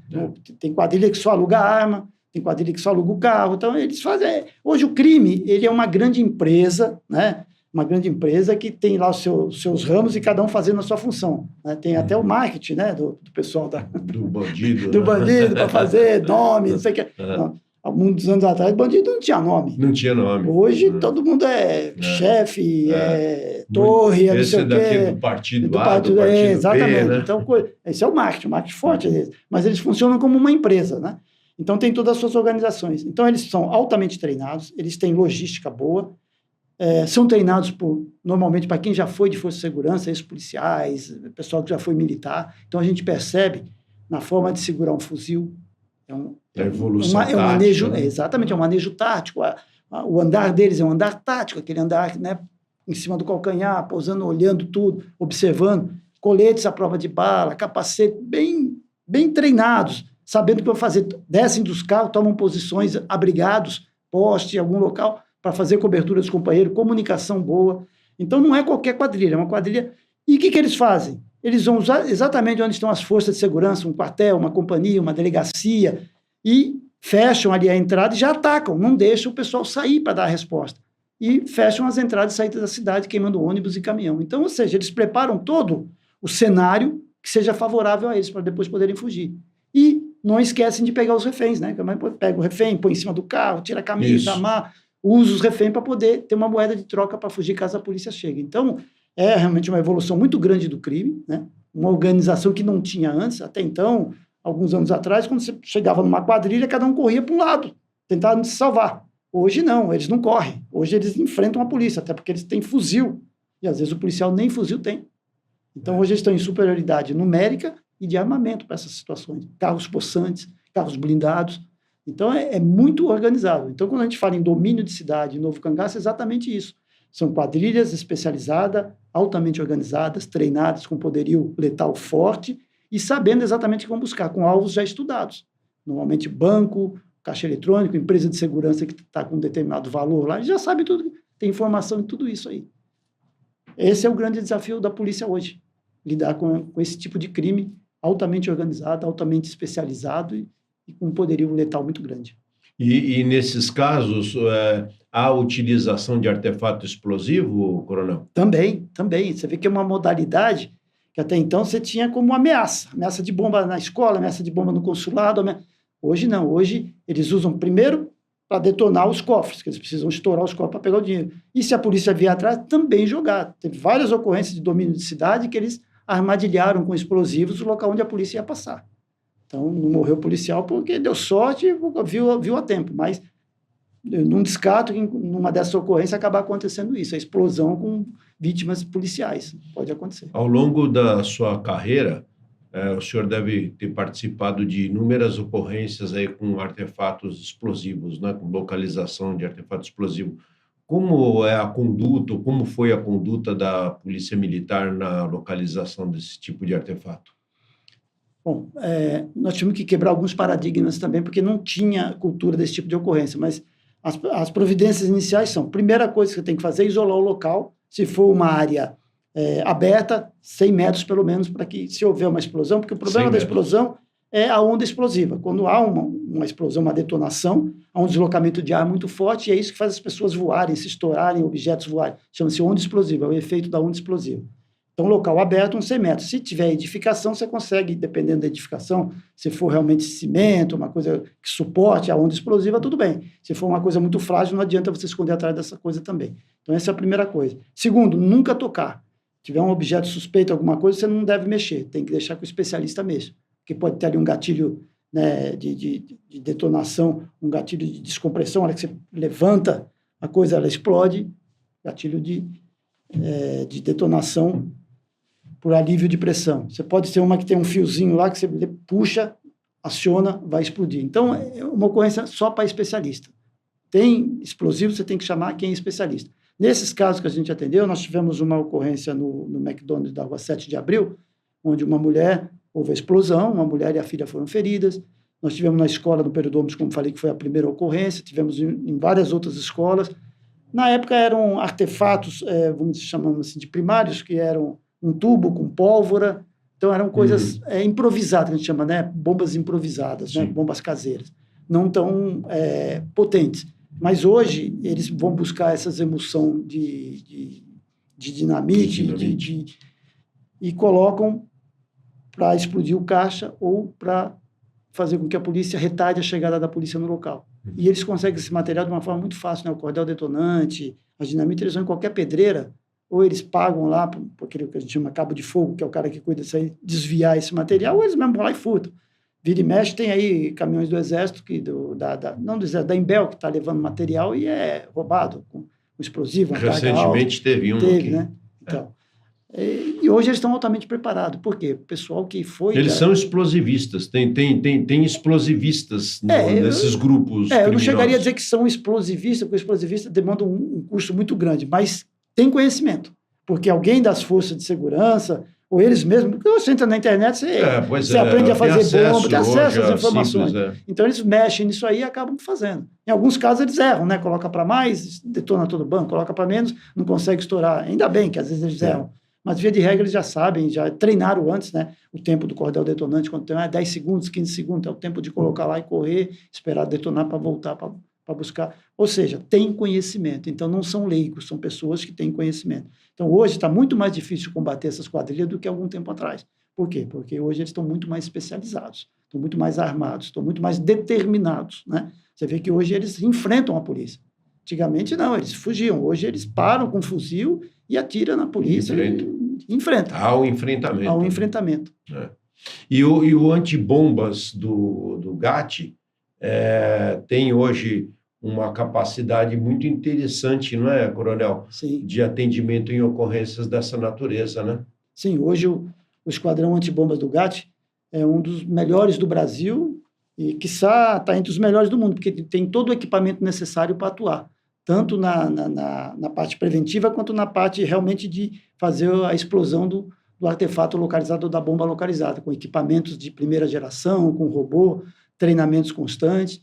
Tem quadrilha que só aluga arma, tem quadrilha que só aluga o carro, então eles fazem... Hoje o crime, ele é uma grande empresa, né? Uma grande empresa que tem lá os seus ramos e cada um fazendo a sua função, né? Tem até o marketing, né? Do pessoal do bandido. Do bandido, para fazer nome, não sei o que. Há muitos anos atrás, bandido não tinha nome. Não tinha nome. Hoje, todo mundo é chefe, torre, não sei o quê. Do partido A, do partido exatamente. B, né? Então, esse é o marketing forte deles. Mas eles funcionam como uma empresa, né? Então, tem todas as suas organizações. Então, eles são altamente treinados, eles têm logística boa, são treinados normalmente, para quem já foi de força de segurança, ex-policiais, pessoal que já foi militar. Então, a gente percebe na forma de segurar um fuzil, a evolução tática, um manejo, né? Exatamente, é um manejo tático. O andar deles é um andar tático, aquele andar, né, em cima do calcanhar, pousando, olhando tudo, observando. Coletes à prova de bala, capacete, bem treinados, sabendo o que vão fazer. Descem dos carros, tomam posições, abrigados, poste em algum local, para fazer cobertura dos companheiros, comunicação boa. Então, não é qualquer quadrilha, é uma quadrilha... E o que eles fazem? Eles vão usar exatamente onde estão as forças de segurança, um quartel, uma companhia, uma delegacia, e fecham ali a entrada e já atacam, não deixam o pessoal sair para dar a resposta. E fecham as entradas e saídas da cidade, queimando ônibus e caminhão. Então, ou seja, eles preparam todo o cenário que seja favorável a eles, para depois poderem fugir. E não esquecem de pegar os reféns, né? Pega o refém, põe em cima do carro, tira a camisa, amarra, usa os reféns para poder ter uma moeda de troca para fugir caso a polícia chegue. Então, é realmente uma evolução muito grande do crime, né? Uma organização que não tinha antes. Até então, alguns anos atrás, quando você chegava numa quadrilha, cada um corria para um lado, tentando se salvar. Hoje não, eles não correm. Hoje eles enfrentam a polícia, até porque eles têm fuzil. E às vezes o policial nem fuzil tem. Então hoje eles estão em superioridade numérica e de armamento para essas situações. Carros possantes, carros blindados. Então é muito organizado. Então quando a gente fala em domínio de cidade, Novo Cangaço, é exatamente isso. São quadrilhas especializadas, altamente organizadas, treinadas, com poderio letal forte e sabendo exatamente o que vão buscar, com alvos já estudados. Normalmente banco, caixa eletrônico, empresa de segurança que está com um determinado valor lá, já sabe tudo, tem informação de tudo isso aí. Esse é o grande desafio da polícia hoje, lidar com esse tipo de crime altamente organizado, altamente especializado e com um poderio letal muito grande. E nesses casos, há a utilização de artefato explosivo, coronel? Também. Você vê que é uma modalidade que até então você tinha como ameaça de bomba na escola, ameaça de bomba no consulado. Hoje não, hoje eles usam primeiro para detonar os cofres, que eles precisam estourar os cofres para pegar o dinheiro. E se a polícia vier atrás, também jogar. Teve várias ocorrências de domínio de cidade que eles armadilharam com explosivos o local onde a polícia ia passar. Então, não morreu policial porque deu sorte e viu a tempo, mas eu não descarto que numa dessas ocorrências acabar acontecendo isso, a explosão com vítimas policiais. Pode acontecer. Ao longo da sua carreira, o senhor deve ter participado de inúmeras ocorrências aí com artefatos explosivos, né, com localização de artefato explosivo. Como é a conduta, ou como foi a conduta da Polícia Militar na localização desse tipo de artefato? Bom, nós tivemos que quebrar alguns paradigmas também, porque não tinha cultura desse tipo de ocorrência, mas as providências iniciais são, primeira coisa que você tem que fazer é isolar o local, se for uma área aberta, 100 metros pelo menos, para que se houver uma explosão, porque o problema da explosão é a onda explosiva. Quando há uma explosão, uma detonação, há um deslocamento de ar muito forte, e é isso que faz as pessoas voarem, se estourarem, objetos voarem. Chama-se onda explosiva, é o efeito da onda explosiva. Então, local aberto, uns 100 metros. Se tiver edificação, você consegue, dependendo da edificação, se for realmente cimento, uma coisa que suporte a onda explosiva, tudo bem. Se for uma coisa muito frágil, não adianta você esconder atrás dessa coisa também. Então, essa é a primeira coisa. Segundo, nunca tocar. Se tiver um objeto suspeito, alguma coisa, você não deve mexer. Tem que deixar que o especialista mexa. Porque pode ter ali um gatilho, né, de detonação, um gatilho de descompressão. Na hora que você levanta a coisa, ela explode. Gatilho de detonação por alívio de pressão. Você pode ser uma que tem um fiozinho lá, que você puxa, aciona, vai explodir. Então, é uma ocorrência só para especialista. Tem explosivo, você tem que chamar quem é especialista. Nesses casos que a gente atendeu, nós tivemos uma ocorrência no McDonald's da Rua 7 de Abril, onde uma mulher, houve a explosão, uma mulher e a filha foram feridas. Nós tivemos na escola do Perudômios, como falei, que foi a primeira ocorrência, tivemos em várias outras escolas. Na época eram artefatos, vamos chamar assim, de primários, que eram um tubo com pólvora, então eram coisas improvisadas, que a gente chama, né? Bombas improvisadas, né? Bombas caseiras, não tão potentes. Mas hoje eles vão buscar essas emulsão de dinamite, e colocam para explodir o caixa ou para fazer com que a polícia retarde a chegada da polícia no local. E eles conseguem esse material de uma forma muito fácil, né? O cordel detonante, a dinamite, eles vão em qualquer pedreira, ou eles pagam lá, por aquele que a gente chama cabo de fogo, que é o cara que cuida disso aí, desviar esse material, ou eles mesmo vão lá e furtam. Vira e mexe, tem aí caminhões do Exército, não do Exército, da Embel, que está levando material e é roubado, com explosivo. Recentemente teve um aqui. Né? Então, e hoje eles estão altamente preparados. Por quê? O pessoal que foi... Eles são explosivistas, tem explosivistas nesses grupos eu não chegaria a dizer que são explosivistas, porque o explosivista demanda um custo muito grande, mas tem conhecimento, porque alguém das forças de segurança, ou eles mesmos, porque você entra na internet, você aprende a fazer bomba, tem acesso às informações. Simples, Então, eles mexem nisso aí e acabam fazendo. Em alguns casos, eles erram, né? Coloca para mais, detona todo o banco, coloca para menos, não consegue estourar. Ainda bem que às vezes eles erram. Mas, via de regra, eles já sabem, já treinaram antes, né? O tempo do cordel detonante, quando tem 10 segundos, 15 segundos, é o tempo de colocar lá e correr, esperar detonar para voltar para buscar. Ou seja, tem conhecimento. Então, não são leigos, são pessoas que têm conhecimento. Então, hoje está muito mais difícil combater essas quadrilhas do que algum tempo atrás. Por quê? Porque hoje eles estão muito mais especializados, estão muito mais armados, estão muito mais determinados, né? Você vê que hoje eles enfrentam a polícia. Antigamente, não, eles fugiam. Hoje, eles param com um fuzil e atiram na polícia e enfrentam. Há um enfrentamento. Há um enfrentamento. É. E o antibombas do GAT tem hoje uma capacidade muito interessante, não é, Coronel? Sim. De atendimento em ocorrências dessa natureza, né? Sim, hoje o Esquadrão Antibombas do GAT é um dos melhores do Brasil e, quiçá, está entre os melhores do mundo, porque tem todo o equipamento necessário para atuar, tanto na parte preventiva quanto na parte realmente de fazer a explosão do artefato localizado, da bomba localizada, com equipamentos de primeira geração, com robô, treinamentos constantes,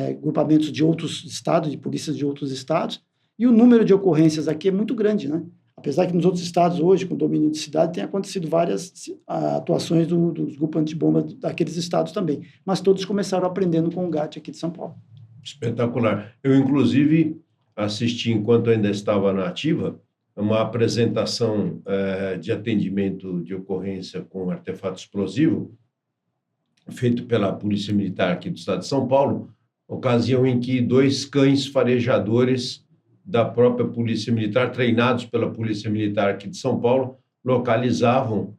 agrupamentos de outros estados, de polícias de outros estados, e o número de ocorrências aqui é muito grande, né? Apesar que nos outros estados hoje, com domínio de cidade, tem acontecido várias atuações dos grupos antibombas daqueles estados também, mas todos começaram aprendendo com o GAT aqui de São Paulo. Espetacular. Eu, inclusive, assisti, enquanto ainda estava na ativa, uma apresentação de atendimento de ocorrência com artefato explosivo, feito pela Polícia Militar aqui do estado de São Paulo, ocasião em que 2 cães farejadores da própria Polícia Militar, treinados pela Polícia Militar aqui de São Paulo, localizavam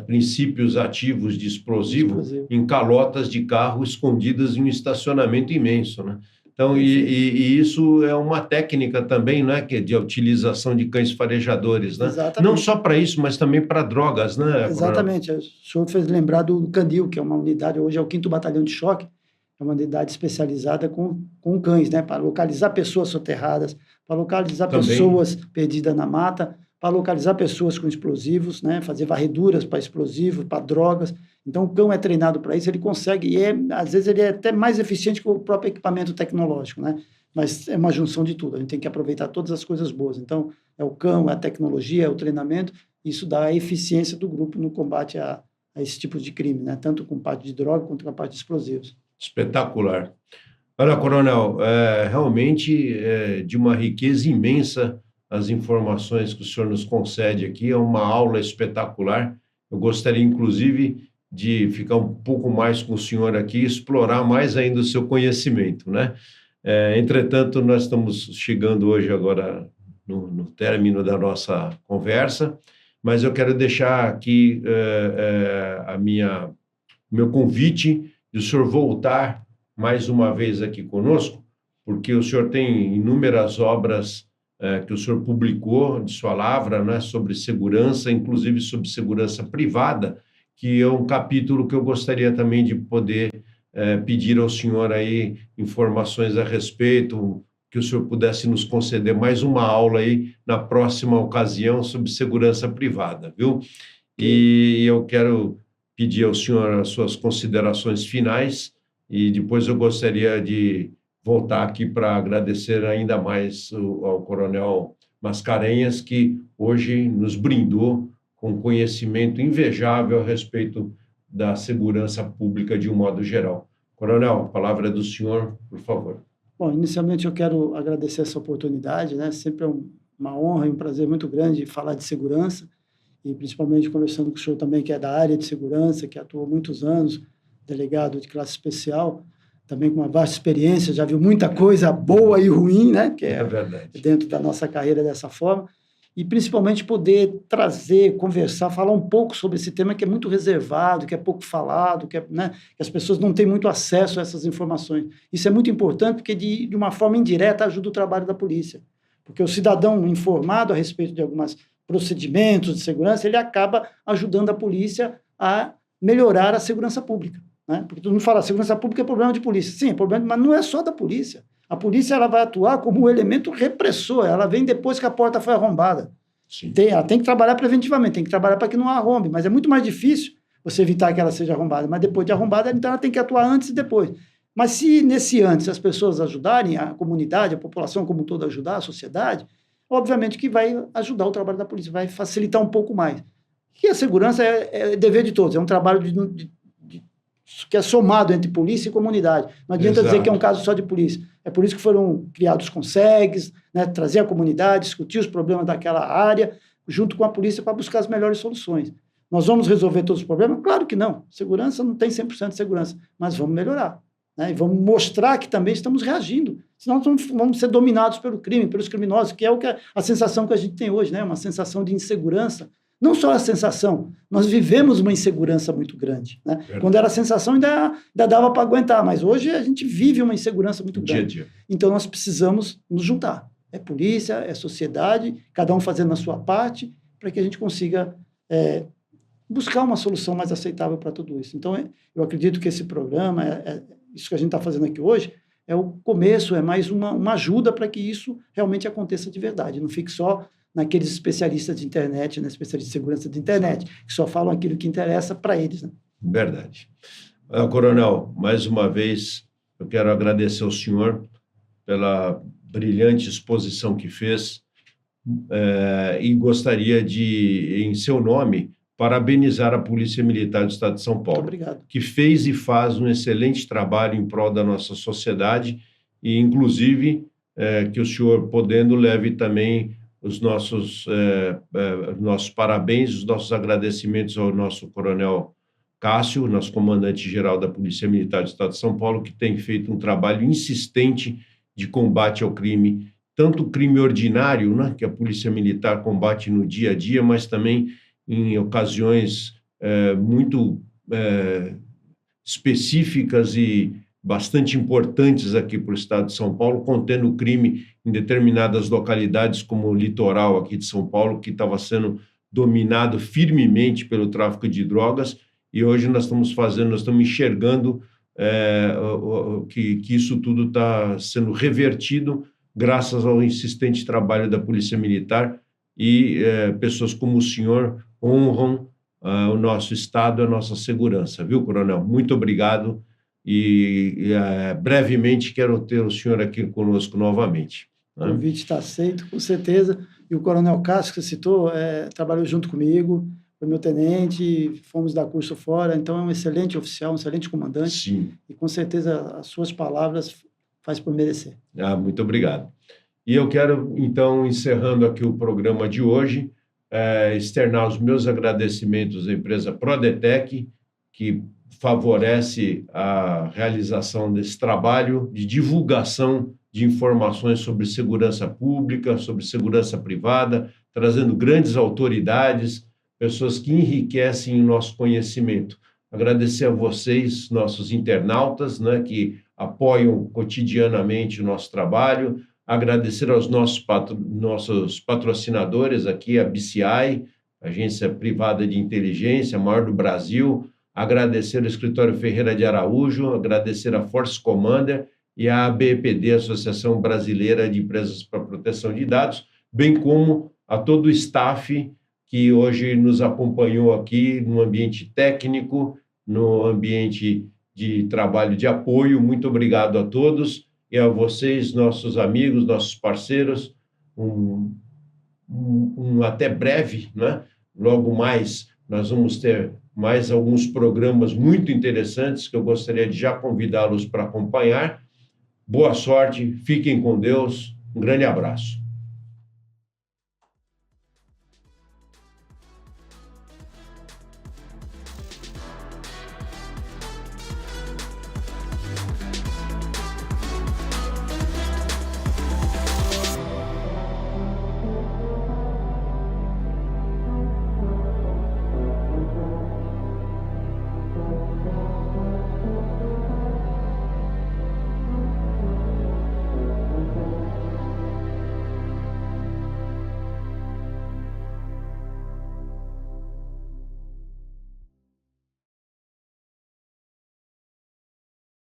princípios ativos de explosivo em calotas de carro escondidas em um estacionamento imenso, né? Então, e isso é uma técnica também, né, que é de utilização de cães farejadores, né? Exatamente. Não só para isso, mas também para drogas, né? Exatamente. O senhor fez lembrar do Candil, que é uma unidade, hoje é o 5º Batalhão de Choque, é uma unidade especializada com cães, né, para localizar pessoas soterradas, para localizar também pessoas perdidas na mata, para localizar pessoas com explosivos, né, fazer varreduras para explosivos, para drogas. Então, o cão é treinado para isso, ele consegue, e às vezes ele é até mais eficiente que o próprio equipamento tecnológico, né? Mas é uma junção de tudo, a gente tem que aproveitar todas as coisas boas. Então, é o cão, é a tecnologia, é o treinamento, isso dá a eficiência do grupo no combate a esse tipo de crime, né? Tanto com parte de droga quanto com a parte de explosivos. Espetacular. Olha, Coronel, realmente de uma riqueza imensa as informações que o senhor nos concede aqui, é uma aula espetacular. Eu gostaria, inclusive, de ficar um pouco mais com o senhor aqui e explorar mais ainda o seu conhecimento, né? Entretanto, nós estamos chegando hoje agora no término da nossa conversa, mas eu quero deixar aqui meu convite de o senhor voltar mais uma vez aqui conosco, porque o senhor tem inúmeras obras que o senhor publicou de sua lavra, né, sobre segurança, inclusive sobre segurança privada, que é um capítulo que eu gostaria também de poder pedir ao senhor aí informações a respeito, que o senhor pudesse nos conceder mais uma aula aí na próxima ocasião sobre segurança privada, viu? E eu quero pedir ao senhor as suas considerações finais e depois eu gostaria de voltar aqui para agradecer ainda mais ao Coronel Mascarenhas, que hoje nos brindou com conhecimento invejável a respeito da segurança pública de um modo geral. Coronel, a palavra é do senhor, por favor. Bom, inicialmente eu quero agradecer essa oportunidade, né? Sempre é uma honra e um prazer muito grande falar de segurança, e principalmente conversando com o senhor também, que é da área de segurança, que atuou muitos anos, delegado de classe especial, também com uma vasta experiência, já viu muita coisa boa e ruim, né? Que é verdade. Dentro da nossa carreira dessa forma, e principalmente poder trazer, conversar, falar um pouco sobre esse tema que é muito reservado, que é pouco falado, né, que as pessoas não têm muito acesso a essas informações. Isso é muito importante porque, de uma forma indireta, ajuda o trabalho da polícia. Porque o cidadão informado a respeito de alguns procedimentos de segurança, ele acaba ajudando a polícia a melhorar a segurança pública, né? Porque todo mundo fala, segurança pública é problema de polícia. Sim, é problema, mas não é só da polícia. A polícia ela vai atuar como um elemento repressor, ela vem depois que a porta foi arrombada. Ela tem que trabalhar preventivamente, tem que trabalhar para que não arrombe, mas é muito mais difícil você evitar que ela seja arrombada, mas depois de arrombada, então ela tem que atuar antes e depois. Mas se nesse antes as pessoas ajudarem, a comunidade, a população como um todo ajudar, a sociedade, obviamente que vai ajudar o trabalho da polícia, vai facilitar um pouco mais. E a segurança é dever de todos, é um trabalho que é somado entre polícia e comunidade. Não adianta Exato. dizer que é um caso só de polícia. É por isso que foram criados CONSEGs, né, trazer a comunidade, discutir os problemas daquela área, junto com a polícia, para buscar as melhores soluções. Nós vamos resolver todos os problemas? Claro que não. Segurança não tem 100% de segurança, mas vamos melhorar. Né? E vamos mostrar que também estamos reagindo. Senão vamos ser dominados pelo crime, pelos criminosos, que é a sensação que a gente tem hoje, né? Uma sensação de insegurança. Não só a sensação, nós vivemos uma insegurança muito grande. Né? Quando era a sensação, ainda dava para aguentar, mas hoje a gente vive uma insegurança muito grande. Dia. Então, nós precisamos nos juntar. É polícia, é sociedade, cada um fazendo a sua parte, para que a gente consiga buscar uma solução mais aceitável para tudo isso. Então, eu acredito que esse programa, isso que a gente está fazendo aqui hoje, é o começo, é mais uma ajuda para que isso realmente aconteça de verdade, não fique só naqueles especialistas de internet, né, especialistas de segurança de internet, que só falam aquilo que interessa para eles. Né? Verdade. Coronel, mais uma vez, eu quero agradecer ao senhor pela brilhante exposição que fez e gostaria de, em seu nome, parabenizar a Polícia Militar do Estado de São Paulo, Muito obrigado. Que fez e faz um excelente trabalho em prol da nossa sociedade e, inclusive, que o senhor, podendo, leve também os nossos parabéns, os nossos agradecimentos ao nosso coronel Cássio, nosso comandante-geral da Polícia Militar do Estado de São Paulo, que tem feito um trabalho insistente de combate ao crime, tanto o crime ordinário, né, que a Polícia Militar combate no dia a dia, mas também em ocasiões muito específicas e bastante importantes aqui para o Estado de São Paulo, contendo o crime em determinadas localidades, como o litoral aqui de São Paulo, que estava sendo dominado firmemente pelo tráfico de drogas, e hoje nós estamos enxergando que isso tudo está sendo revertido graças ao insistente trabalho da Polícia Militar e pessoas como o senhor honram o nosso Estado, a nossa segurança. Viu, coronel? Muito obrigado e brevemente quero ter o senhor aqui conosco novamente. O convite está aceito, com certeza. E o coronel Cássio, que você citou, trabalhou junto comigo, foi meu tenente, fomos dar curso fora, então é um excelente oficial, um excelente comandante. Sim. E com certeza as suas palavras faz por merecer. Muito obrigado. E eu quero, então, encerrando aqui o programa de hoje, externar os meus agradecimentos à empresa Prodetec, que favorece a realização desse trabalho de divulgação de informações sobre segurança pública, sobre segurança privada, trazendo grandes autoridades, pessoas que enriquecem o nosso conhecimento. Agradecer a vocês, nossos internautas, né, que apoiam cotidianamente o nosso trabalho, agradecer aos nossos patrocinadores aqui, a BCI, Agência Privada de Inteligência, a maior do Brasil, agradecer ao Escritório Ferreira de Araújo, agradecer a Force Commander e a ABEPD, Associação Brasileira de Empresas para Proteção de Dados, bem como a todo o staff que hoje nos acompanhou aqui no ambiente técnico, no ambiente de trabalho de apoio. Muito obrigado a todos e a vocês, nossos amigos, nossos parceiros. Até breve, né? Logo mais, nós vamos ter mais alguns programas muito interessantes que eu gostaria de já convidá-los para acompanhar. Boa sorte, fiquem com Deus, um grande abraço.